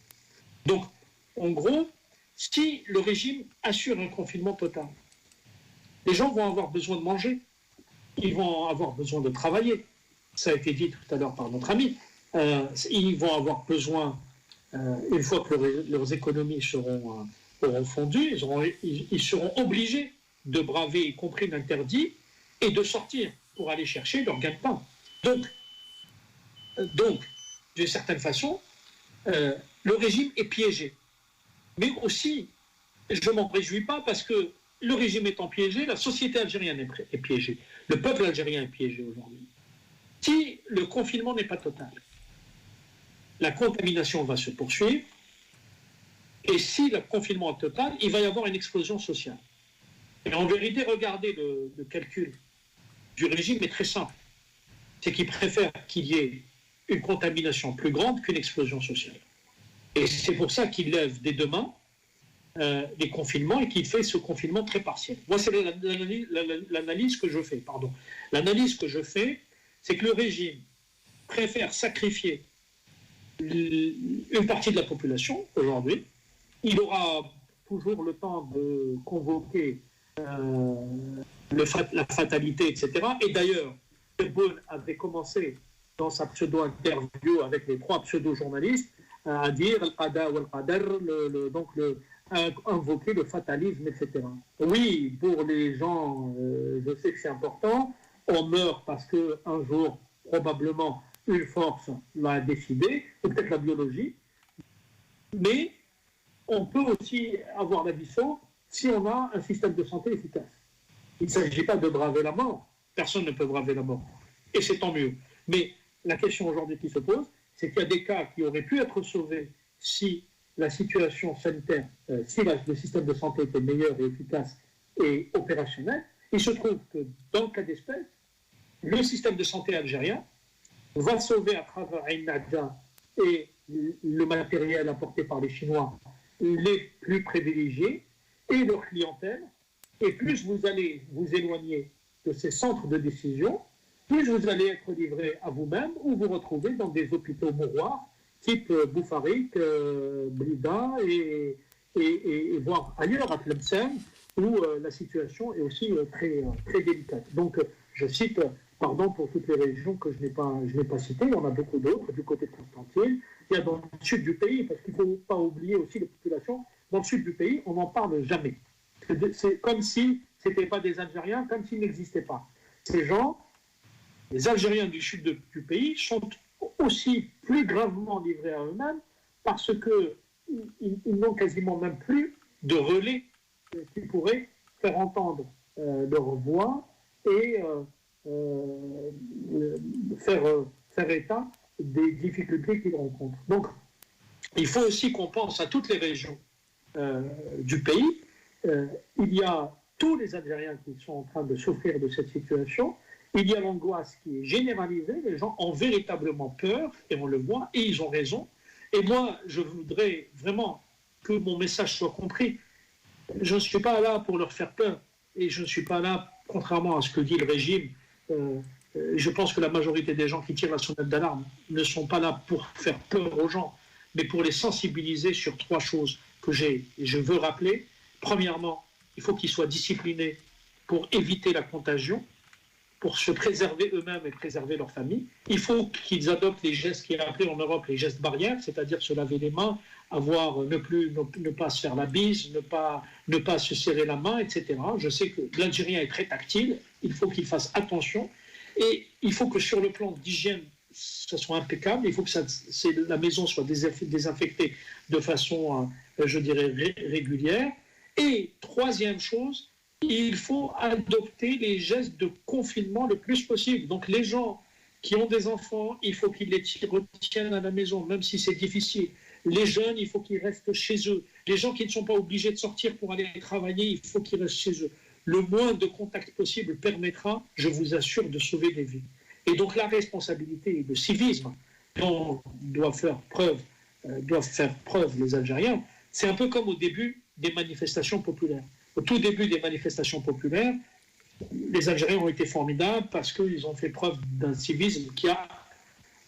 Donc, en gros, si le régime assure un confinement total, les gens vont avoir besoin de manger, ils vont avoir besoin de travailler. Ça a été dit tout à l'heure par notre ami. Ils vont avoir besoin, une fois que leurs économies auront fondu, ils seront obligés de braver, y compris l'interdit, et de sortir pour aller chercher leur gagne-pain. Donc, d'une certaine façon, le régime est piégé. Mais aussi, je ne m'en réjouis pas parce que le régime étant piégé, la société algérienne est piégée. Le peuple algérien est piégé aujourd'hui. Si le confinement n'est pas total, la contamination va se poursuivre. Et si le confinement est total, il va y avoir une explosion sociale. Et en vérité, regardez le calcul du régime est très simple. C'est qu'il préfère qu'il y ait une contamination plus grande qu'une explosion sociale. Et c'est pour ça qu'il lève dès demain les confinements et qu'il fait ce confinement très partiel. Moi, c'est l'analyse que je fais. L'analyse que je fais, c'est que le régime préfère sacrifier une partie de la population aujourd'hui. Il aura toujours le temps de convoquer la fatalité, etc. Et d'ailleurs, Tebboune avait commencé dans sa pseudo-interview avec les 3 pseudo-journalistes à dire al-qada ou al-qadar, invoquer le fatalisme, etc. Oui, pour les gens, je sais que c'est important, on meurt parce qu'un jour, probablement, une force l'a décidé, peut-être la biologie, mais on peut aussi avoir la vie sauve si on a un système de santé efficace. Il ne s'agit pas de braver la mort. Personne ne peut braver la mort. Et c'est tant mieux. Mais la question aujourd'hui qui se pose, c'est qu'il y a des cas qui auraient pu être sauvés si la situation sanitaire, si le système de santé était meilleur et efficace et opérationnel. Il se trouve que dans le cas d'espèce, le système de santé algérien va sauver à travers Ain Nadja et le matériel apporté par les Chinois les plus privilégiés et leur clientèle. Et plus vous allez vous éloigner de ces centres de décision, plus vous allez être livré à vous-même ou vous retrouver dans des hôpitaux mouroirs type Boufarik, Blida et voire ailleurs à Tlemcen, où la situation est aussi très délicate. Donc, je cite, pardon pour toutes les régions que je n'ai pas citées, il y en a beaucoup d'autres, du côté de Constantine, il y a dans le sud du pays, parce qu'il ne faut pas oublier aussi les populations, dans le sud du pays, on n'en parle jamais. C'est comme si ce n'étaient pas des Algériens, comme s'ils n'existaient pas. Ces gens, les Algériens du sud du pays, sont aussi plus gravement livrés à eux-mêmes parce qu'ils n'ont quasiment même plus de relais qui pourraient faire entendre leur voix et faire état des difficultés qu'ils rencontrent. Donc, il faut aussi qu'on pense à toutes les régions du pays. Il y a tous les Algériens qui sont en train de souffrir de cette situation. Il y a l'angoisse qui est généralisée. Les gens ont véritablement peur, et on le voit, et ils ont raison. Et moi, je voudrais vraiment que mon message soit compris. Je ne suis pas là pour leur faire peur, et je ne suis pas là, contrairement à ce que dit le régime, je pense que la majorité des gens qui tirent la sonnette d'alarme ne sont pas là pour faire peur aux gens, mais pour les sensibiliser sur trois choses que je veux rappeler. Premièrement, il faut qu'ils soient disciplinés pour éviter la contagion, pour se préserver eux-mêmes et préserver leur famille. Il faut qu'ils adoptent les gestes qui est appelé en Europe les gestes barrières, c'est-à-dire se laver les mains, ne pas se faire la bise, ne pas se serrer la main, etc. Je sais que l'Algérien est très tactile, il faut qu'il fasse attention, et il faut que sur le plan d'hygiène, ça soit impeccable, il faut que la maison soit désinfectée de façon, je dirais, régulière. Et troisième chose, il faut adopter les gestes de confinement le plus possible. Donc les gens qui ont des enfants, il faut qu'ils les retiennent à la maison, même si c'est difficile. Les jeunes, il faut qu'ils restent chez eux. Les gens qui ne sont pas obligés de sortir pour aller travailler, il faut qu'ils restent chez eux. Le moins de contact possible permettra, je vous assure, de sauver des vies. Et donc la responsabilité et le civisme dont doivent faire preuve les Algériens, c'est un peu comme au début des manifestations populaires. Au tout début des manifestations populaires, les Algériens ont été formidables parce qu'ils ont fait preuve d'un civisme qui a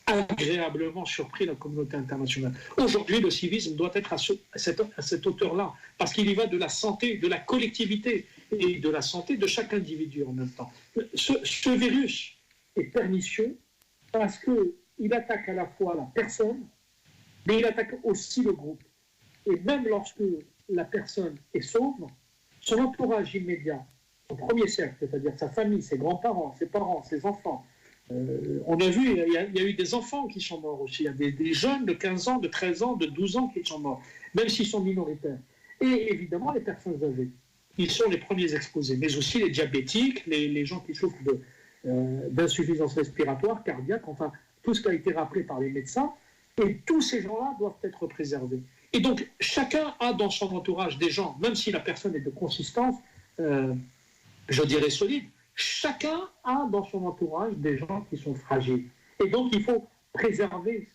agréablement surpris la communauté internationale. Aujourd'hui, le civisme doit être à cette hauteur-là, parce qu'il y va de la santé, de la collectivité et de la santé de chaque individu en même temps. Ce virus est pernicieux parce qu'il attaque à la fois la personne, mais il attaque aussi le groupe. Et même lorsque la personne est sauve, son entourage immédiat, son premier cercle, c'est-à-dire sa famille, ses grands-parents, ses parents, ses enfants. On a vu, il y a eu des enfants qui sont morts aussi. Il y a des jeunes de 15 ans, de 13 ans, de 12 ans qui sont morts, même s'ils sont minoritaires. Et évidemment, les personnes âgées, ils sont les premiers exposés, mais aussi les diabétiques, les gens qui souffrent d'insuffisance respiratoire, cardiaque, enfin, tout ce qui a été rappelé par les médecins. Et tous ces gens-là doivent être préservés. Et donc, chacun a dans son entourage des gens, même si la personne est de consistance, je dirais solide, chacun a dans son entourage des gens qui sont fragiles. Et donc, il faut préserver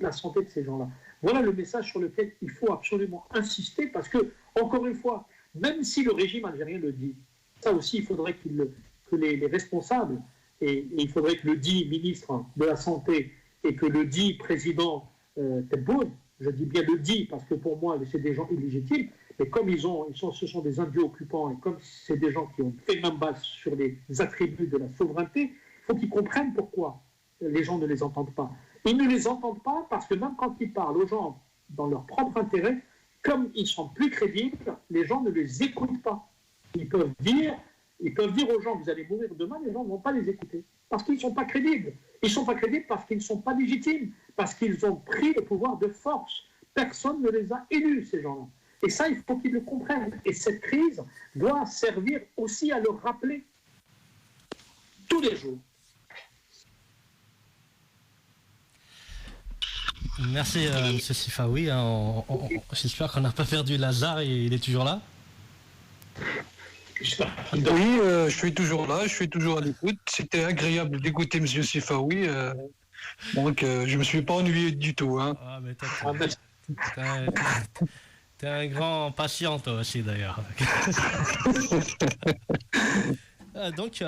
la santé de ces gens-là. Voilà le message sur lequel il faut absolument insister, parce que, encore une fois, même si le régime algérien le dit, ça aussi, il faudrait que les responsables, et il faudrait que le dit ministre de la Santé et que le dit président Tebboune, je dis bien le dit parce que pour moi c'est des gens illégitimes, mais comme ce sont des indiens occupants et comme c'est des gens qui ont fait main basse sur les attributs de la souveraineté, il faut qu'ils comprennent pourquoi les gens ne les entendent pas. Ils ne les entendent pas parce que même quand ils parlent aux gens dans leur propre intérêt, comme ils sont plus crédibles, les gens ne les écoutent pas. Ils peuvent dire aux gens, vous allez mourir demain, les gens ne vont pas les écouter. Parce qu'ils ne sont pas crédibles. Ils ne sont pas crédibles parce qu'ils ne sont pas légitimes, parce qu'ils ont pris le pouvoir de force. Personne ne les a élus, ces gens-là. Et ça, il faut qu'ils le comprennent. Et cette crise doit servir aussi à le rappeler tous les jours. Merci, M. Sifaoui. J'espère qu'on n'a pas perdu Lazare et il est toujours là. Oui, je suis toujours là, je suis toujours à l'écoute. C'était agréable d'écouter M. Sifaoui. Donc, je me suis pas ennuyé du tout. Hein. Ah, mais t'es un grand patient, toi aussi, d'ailleurs. Donc,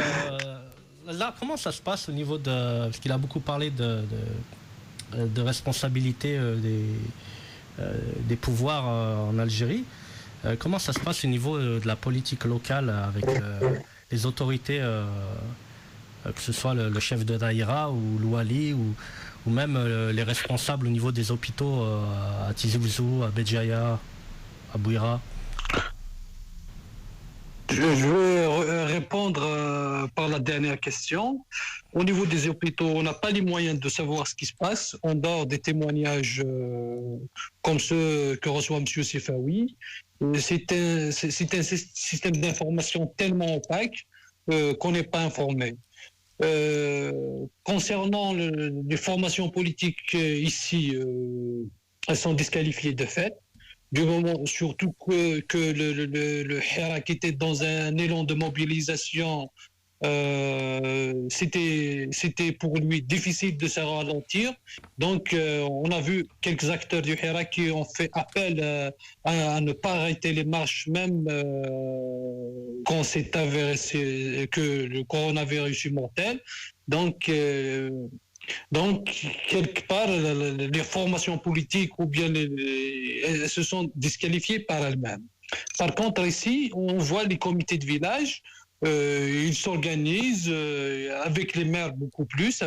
là, comment ça se passe au niveau de... Parce qu'il a beaucoup parlé de responsabilité des pouvoirs en Algérie. Comment ça se passe au niveau de la politique locale avec les autorités, que ce soit le chef de Daïra ou l'Ouali ou même les responsables au niveau des hôpitaux à Tizi Ouzou, à Béjaïa, à Bouira? Je vais répondre par la dernière question. Au niveau des hôpitaux, on n'a pas les moyens de savoir ce qui se passe en dehors des témoignages comme ceux que reçoit M. Sefaoui. C'est un système d'information tellement opaque qu'on n'est pas informé. Concernant les formations politiques ici, elles sont disqualifiées de fait. Du moment surtout que le Hirak était dans un élan de mobilisation, c'était pour lui difficile de se ralentir. Donc, on a vu quelques acteurs du Hirak qui ont fait appel à ne pas arrêter les marches, même quand c'est avéré que le coronavirus est mortel. Donc, quelque part, les formations politiques ou bien elles se sont disqualifiées par elles-mêmes. Par contre, ici, on voit les comités de village, ils s'organisent avec les maires beaucoup plus,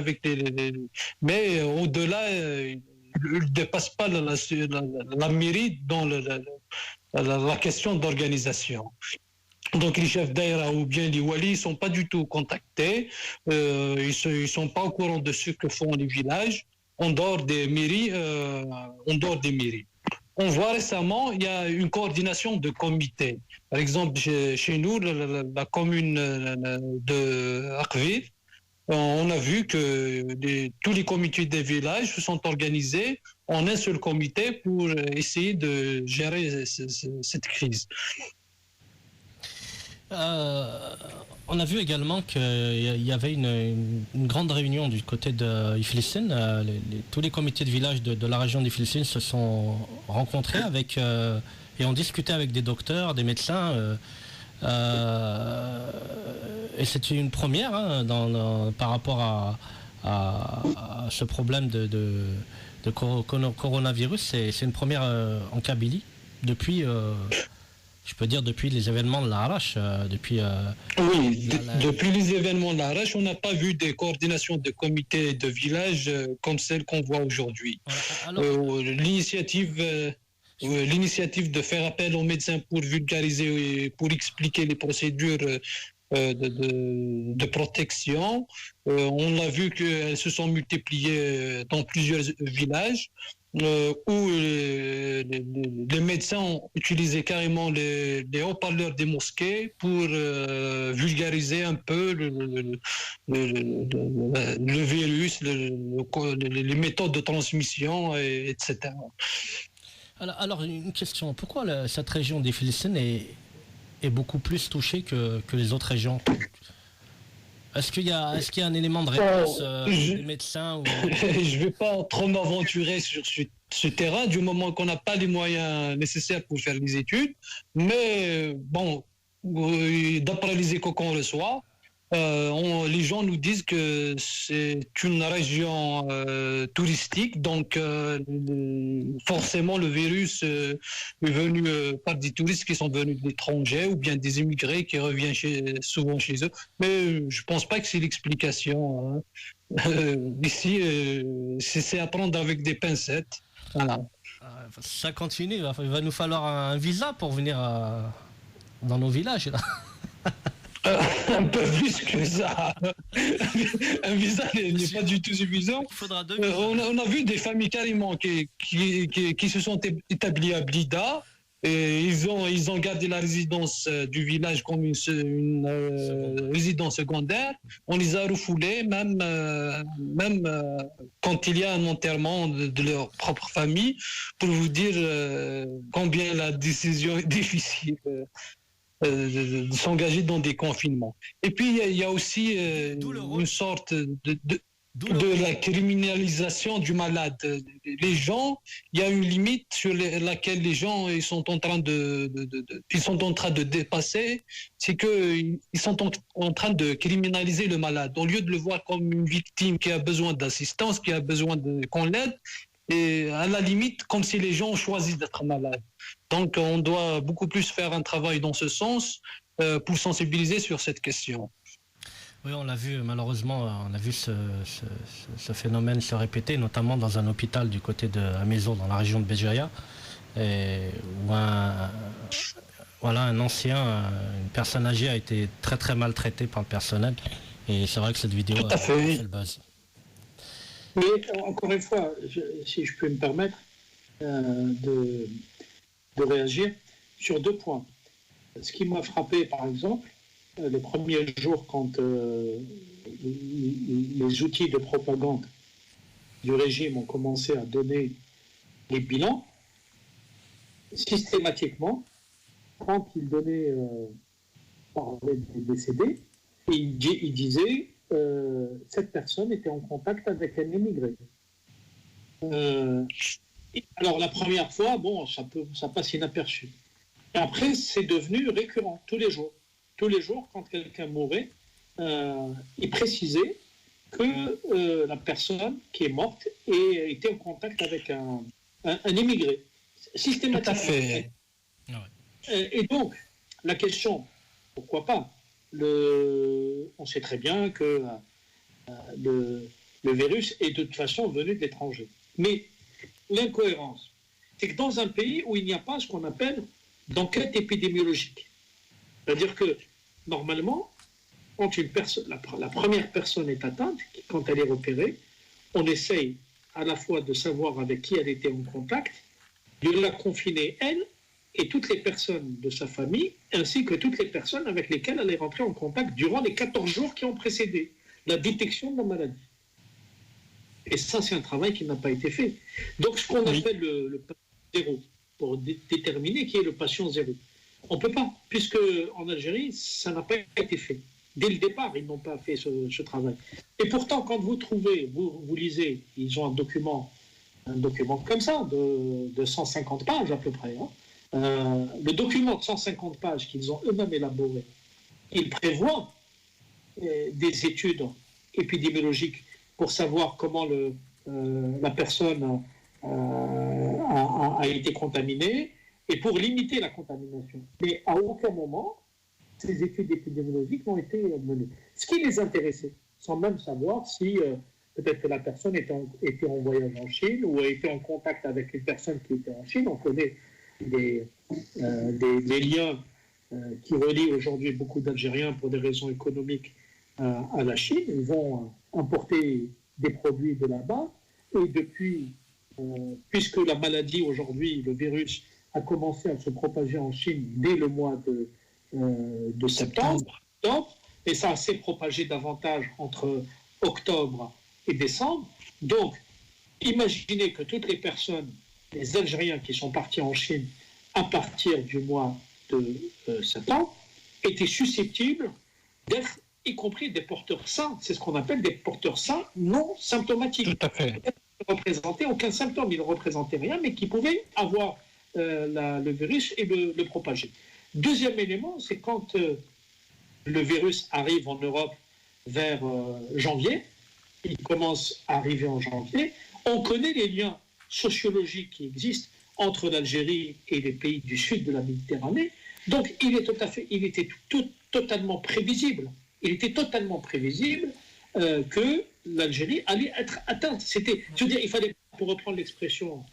mais au-delà, ils ne dépassent pas la mairie dans la question d'organisation. Donc les chefs d'aïra ou bien les walis ne sont pas du tout contactés, ils ne sont pas au courant de ce que font les villages en dehors des mairies. On voit récemment, il y a une coordination de comités. Par exemple, chez nous, la commune de Akvir, on a vu que tous les comités des villages se sont organisés en un seul comité pour essayer de gérer cette crise. On a vu également qu'il y avait une grande réunion du côté de Iflissine. Tous les comités de village de la région d'Iflissine se sont rencontrés et ont discuté avec des docteurs, des médecins. Et c'était une première par rapport à ce problème de coronavirus. C'est une première en Kabylie depuis... je peux dire depuis les événements de l'Arache, depuis les événements de l'Arache, on n'a pas vu des coordinations de comités de village comme celles qu'on voit aujourd'hui. L'initiative de faire appel aux médecins pour vulgariser et pour expliquer les procédures de protection, on a vu qu'elles se sont multipliées dans plusieurs villages. Où les médecins ont utilisé carrément les haut-parleurs des mosquées pour vulgariser un peu le virus, les méthodes de transmission, etc. Alors, une question. Pourquoi cette région des Philistines est beaucoup plus touchée que les autres régions? Est-ce qu'il y a un élément de réponse des médecins Je ne vais pas trop m'aventurer sur ce terrain du moment qu'on n'a pas les moyens nécessaires pour faire les études. Mais bon, d'après les échos qu'on reçoit, les gens nous disent que c'est une région touristique, donc forcément le virus est venu par des touristes qui sont venus de l'étranger ou bien des immigrés qui reviennent souvent chez eux. Mais je pense pas que c'est l'explication. Ici, c'est à prendre avec des pincettes. Voilà. Ça continue, il va nous falloir un visa pour venir dans nos villages. Là. Un peu plus que ça. Un visa n'est pas du tout suffisant. Il faudra on a vu des familles carrément qui se sont établies à Blida et ils ont gardé la résidence du village comme une résidence secondaire. On les a refoulés même quand il y a un enterrement de leur propre famille, pour vous dire combien la décision est difficile. De s'engager dans des confinements. Et puis, il y a aussi une sorte de la criminalisation du malade. Les gens, il y a une limite sur laquelle les gens ils sont en train de dépasser, c'est qu'ils sont en train de criminaliser le malade. Au lieu de le voir comme une victime qui a besoin d'assistance, qui a besoin qu'on l'aide, et à la limite, comme si les gens ont choisi d'être malades. Donc, on doit beaucoup plus faire un travail dans ce sens pour sensibiliser sur cette question. Oui, on l'a vu, malheureusement, on a vu ce phénomène se répéter, notamment dans un hôpital du côté de Amaison, dans la région de Béjaïa, où un ancien, une personne âgée a été très très maltraitée par le personnel. Et c'est vrai que cette vidéo a fait le buzz. Mais encore une fois, si je peux me permettre de réagir sur 2 points. Ce qui m'a frappé, par exemple, les premiers jours, quand les outils de propagande du régime ont commencé à donner les bilans, systématiquement, quand ils donnaient parlaient des décédés, ils disaient cette personne était en contact avec un immigré. Alors la première fois, bon, ça passe inaperçu. Et après, c'est devenu récurrent, tous les jours. Tous les jours, quand quelqu'un mourait, il précisait que la personne qui est morte était en contact avec un immigré. Systématiquement. Tout à fait. Et donc, la question, pourquoi pas on sait très bien que le virus est de toute façon venu de l'étranger. Mais l'incohérence, c'est que dans un pays où il n'y a pas ce qu'on appelle d'enquête épidémiologique, c'est-à-dire que normalement, quand la première personne est atteinte, quand elle est repérée, on essaye à la fois de savoir avec qui elle était en contact, de la confiner elle et toutes les personnes de sa famille, ainsi que toutes les personnes avec lesquelles elle est rentrée en contact durant les 14 jours qui ont précédé la détection de la maladie. Et ça, c'est un travail qui n'a pas été fait. Donc, ce qu'on appelle le patient zéro, pour déterminer qui est le patient zéro, on ne peut pas, puisque en Algérie, ça n'a pas été fait. Dès le départ, ils n'ont pas fait ce travail. Et pourtant, quand vous lisez, ils ont un document comme ça, de 150 pages à peu près. Le document de 150 pages qu'ils ont eux-mêmes élaboré, il prévoit des études épidémiologiques pour savoir comment la personne a été contaminée et pour limiter la contamination. Mais à aucun moment, ces études épidémiologiques n'ont été menées. Ce qui les intéressait, sans même savoir si peut-être que la personne était en voyage en Chine ou a été en contact avec une personne qui était en Chine. On connaît des liens qui relient aujourd'hui beaucoup d'Algériens pour des raisons économiques à la Chine. Ils vont importer des produits de là-bas et depuis, puisque la maladie aujourd'hui, le virus, a commencé à se propager en Chine dès le mois de septembre, et ça s'est propagé davantage entre octobre et décembre. Donc, imaginez que toutes les personnes, les Algériens qui sont partis en Chine à partir du mois de septembre, étaient susceptibles d'être, y compris des porteurs sains. C'est ce qu'on appelle des porteurs sains non symptomatiques. Tout à fait. Ils ne représentaient aucun symptôme, ils ne représentaient rien, mais qui pouvaient avoir le virus et le propager. Deuxième élément, c'est quand le virus arrive en Europe vers janvier, il commence à arriver en janvier, on connaît les liens sociologiques qui existent entre l'Algérie et les pays du sud de la Méditerranée, donc il était totalement prévisible. Il était totalement prévisible que l'Algérie allait être atteinte. Il fallait, pour reprendre l'expression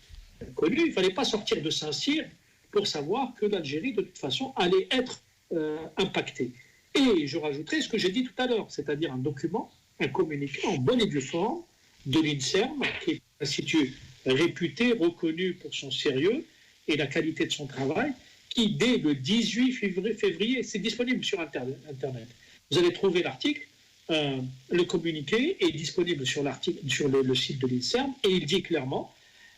connue, il ne fallait pas sortir de Saint-Cyr pour savoir que l'Algérie, de toute façon, allait être impactée. Et je rajouterai ce que j'ai dit tout à l'heure, c'est-à-dire un document, un communiqué en bonne et due forme de l'INSERM, qui est un institut réputé, reconnu pour son sérieux et la qualité de son travail, qui, dès le 18 février, c'est disponible sur Internet. Vous allez trouver l'article, le communiqué est disponible sur le site de l'INSERM, et il dit clairement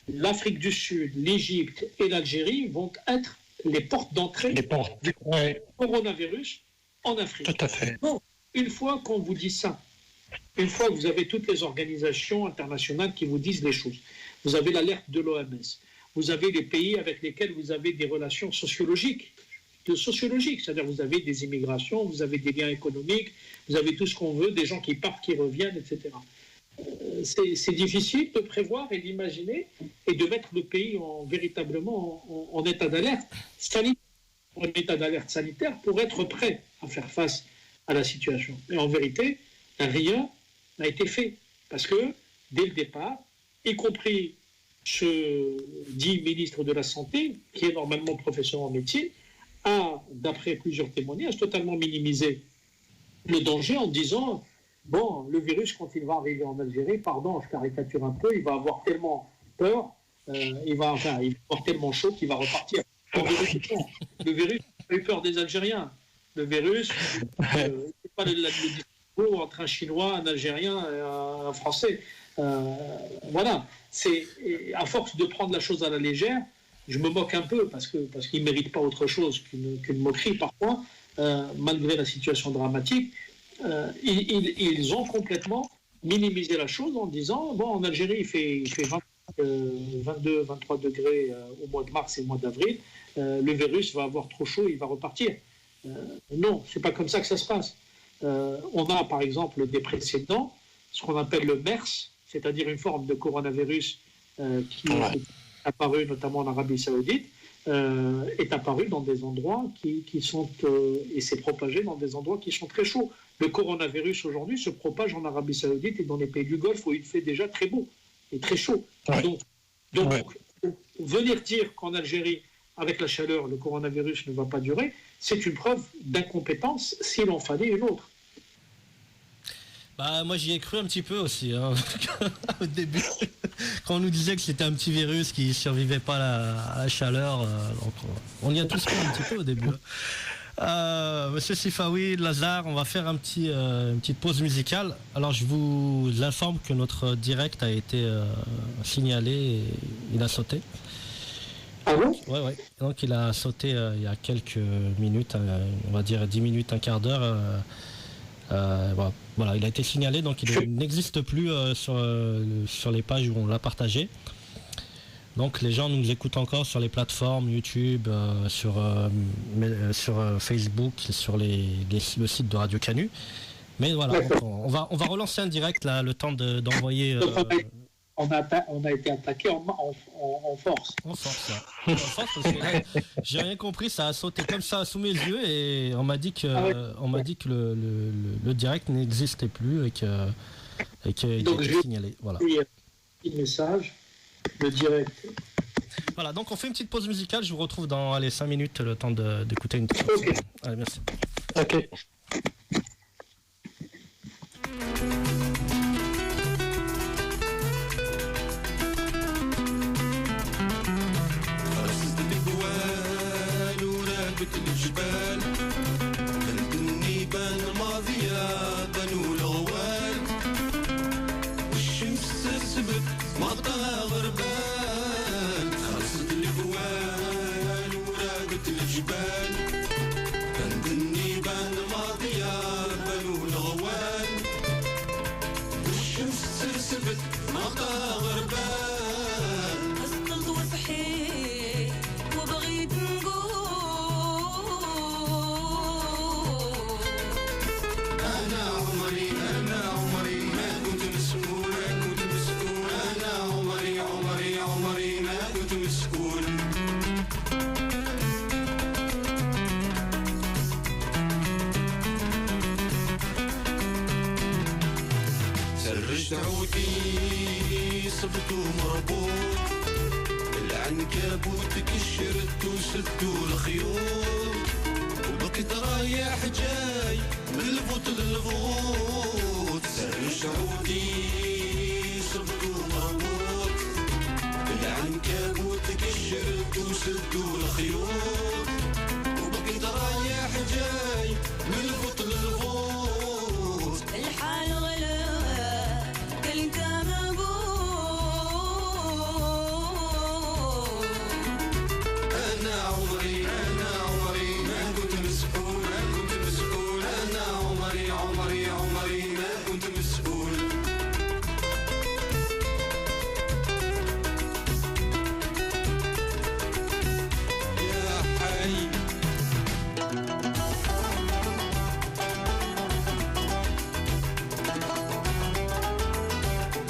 l'Afrique du Sud, l'Égypte et l'Algérie vont être les portes d'entrée du coronavirus en Afrique. Tout à fait. Donc, une fois qu'on vous dit ça, une fois que vous avez toutes les organisations internationales qui vous disent les choses, vous avez l'alerte de l'OMS, vous avez les pays avec lesquels vous avez des relations sociologiques, c'est-à-dire vous avez des immigrations, vous avez des liens économiques, vous avez tout ce qu'on veut, des gens qui partent, qui reviennent, etc. C'est difficile de prévoir et d'imaginer et de mettre le pays véritablement en état d'alerte sanitaire, pour être prêt à faire face à la situation. Et en vérité, rien n'a été fait. Parce que, dès le départ, y compris ce dit ministre de la Santé, qui est normalement professeur en médecine, a, d'après plusieurs témoignages, totalement minimisé le danger en disant bon, le virus, quand il va arriver en Algérie, pardon, je caricature un peu, il va avoir tellement peur, il va avoir tellement chaud qu'il va repartir. Le virus a eu peur des Algériens. Le virus, c'est pas le discours entre un Chinois, un Algérien et un Français. Voilà. À force de prendre la chose à la légère, je me moque un peu parce qu'ils ne méritent pas autre chose qu'une moquerie parfois, malgré la situation dramatique. Ils ont complètement minimisé la chose en disant bon, en Algérie, il fait 22, 23 degrés au mois de mars et au mois d'avril. Le virus va avoir trop chaud, il va repartir. Non, c'est pas comme ça que ça se passe. On a par exemple des précédents, ce qu'on appelle le MERS, c'est-à-dire une forme de coronavirus qui est apparue notamment en Arabie Saoudite, est apparu dans des endroits qui sont et s'est propagé dans des endroits qui sont très chauds. Le coronavirus aujourd'hui se propage en Arabie Saoudite et dans les pays du Golfe où il fait déjà très beau et très chaud. Ouais. Donc venir dire qu'en Algérie, avec la chaleur, le coronavirus ne va pas durer, c'est une preuve d'incompétence s'il en fallait une autre. Bah, moi j'y ai cru un petit peu aussi, hein. Au début, quand on nous disait que c'était un petit virus qui ne survivait pas à la chaleur, donc on y a tous cru un petit peu au début. Monsieur Sifawi, Lazare, on va faire une petite pause musicale. Alors je vous informe que notre direct a été signalé et il a sauté. Ah bon ? Ouais. Donc il a sauté il y a quelques minutes, on va dire 10 minutes, un quart d'heure. Voilà, il a été signalé, donc il n'existe plus sur les pages où on l'a partagé. Donc les gens nous écoutent encore sur les plateformes YouTube, sur Facebook, sur le site de Radio Canu. Mais voilà, on va relancer un direct là, le temps d'envoyer. On a été attaqué en force. En force, ouais. En force, parce que là, j'ai rien compris, ça a sauté comme ça sous mes yeux et on m'a dit que le direct n'existait plus et qu'il a été signalé. Voilà. Un message, le direct. Voilà, donc on fait une petite pause musicale, je vous retrouve dans 5 minutes, le temps d'écouter une petite chanson. Allez, merci. Ok. الجبال بنت النيبان الماضية بنو الغوال والشمس تسبت مطا غربال خلصت الجوال وراقت الجبال بنت النيبان الماضية بنو الغوال والشمس تسبت مطا غربال أسقط وفحي وبغيت نقول عودي صبت ومربوط العنكبوت كشرت وسدت الخيوط وبكت رايح جاي من الفوت للفوت سرج عودي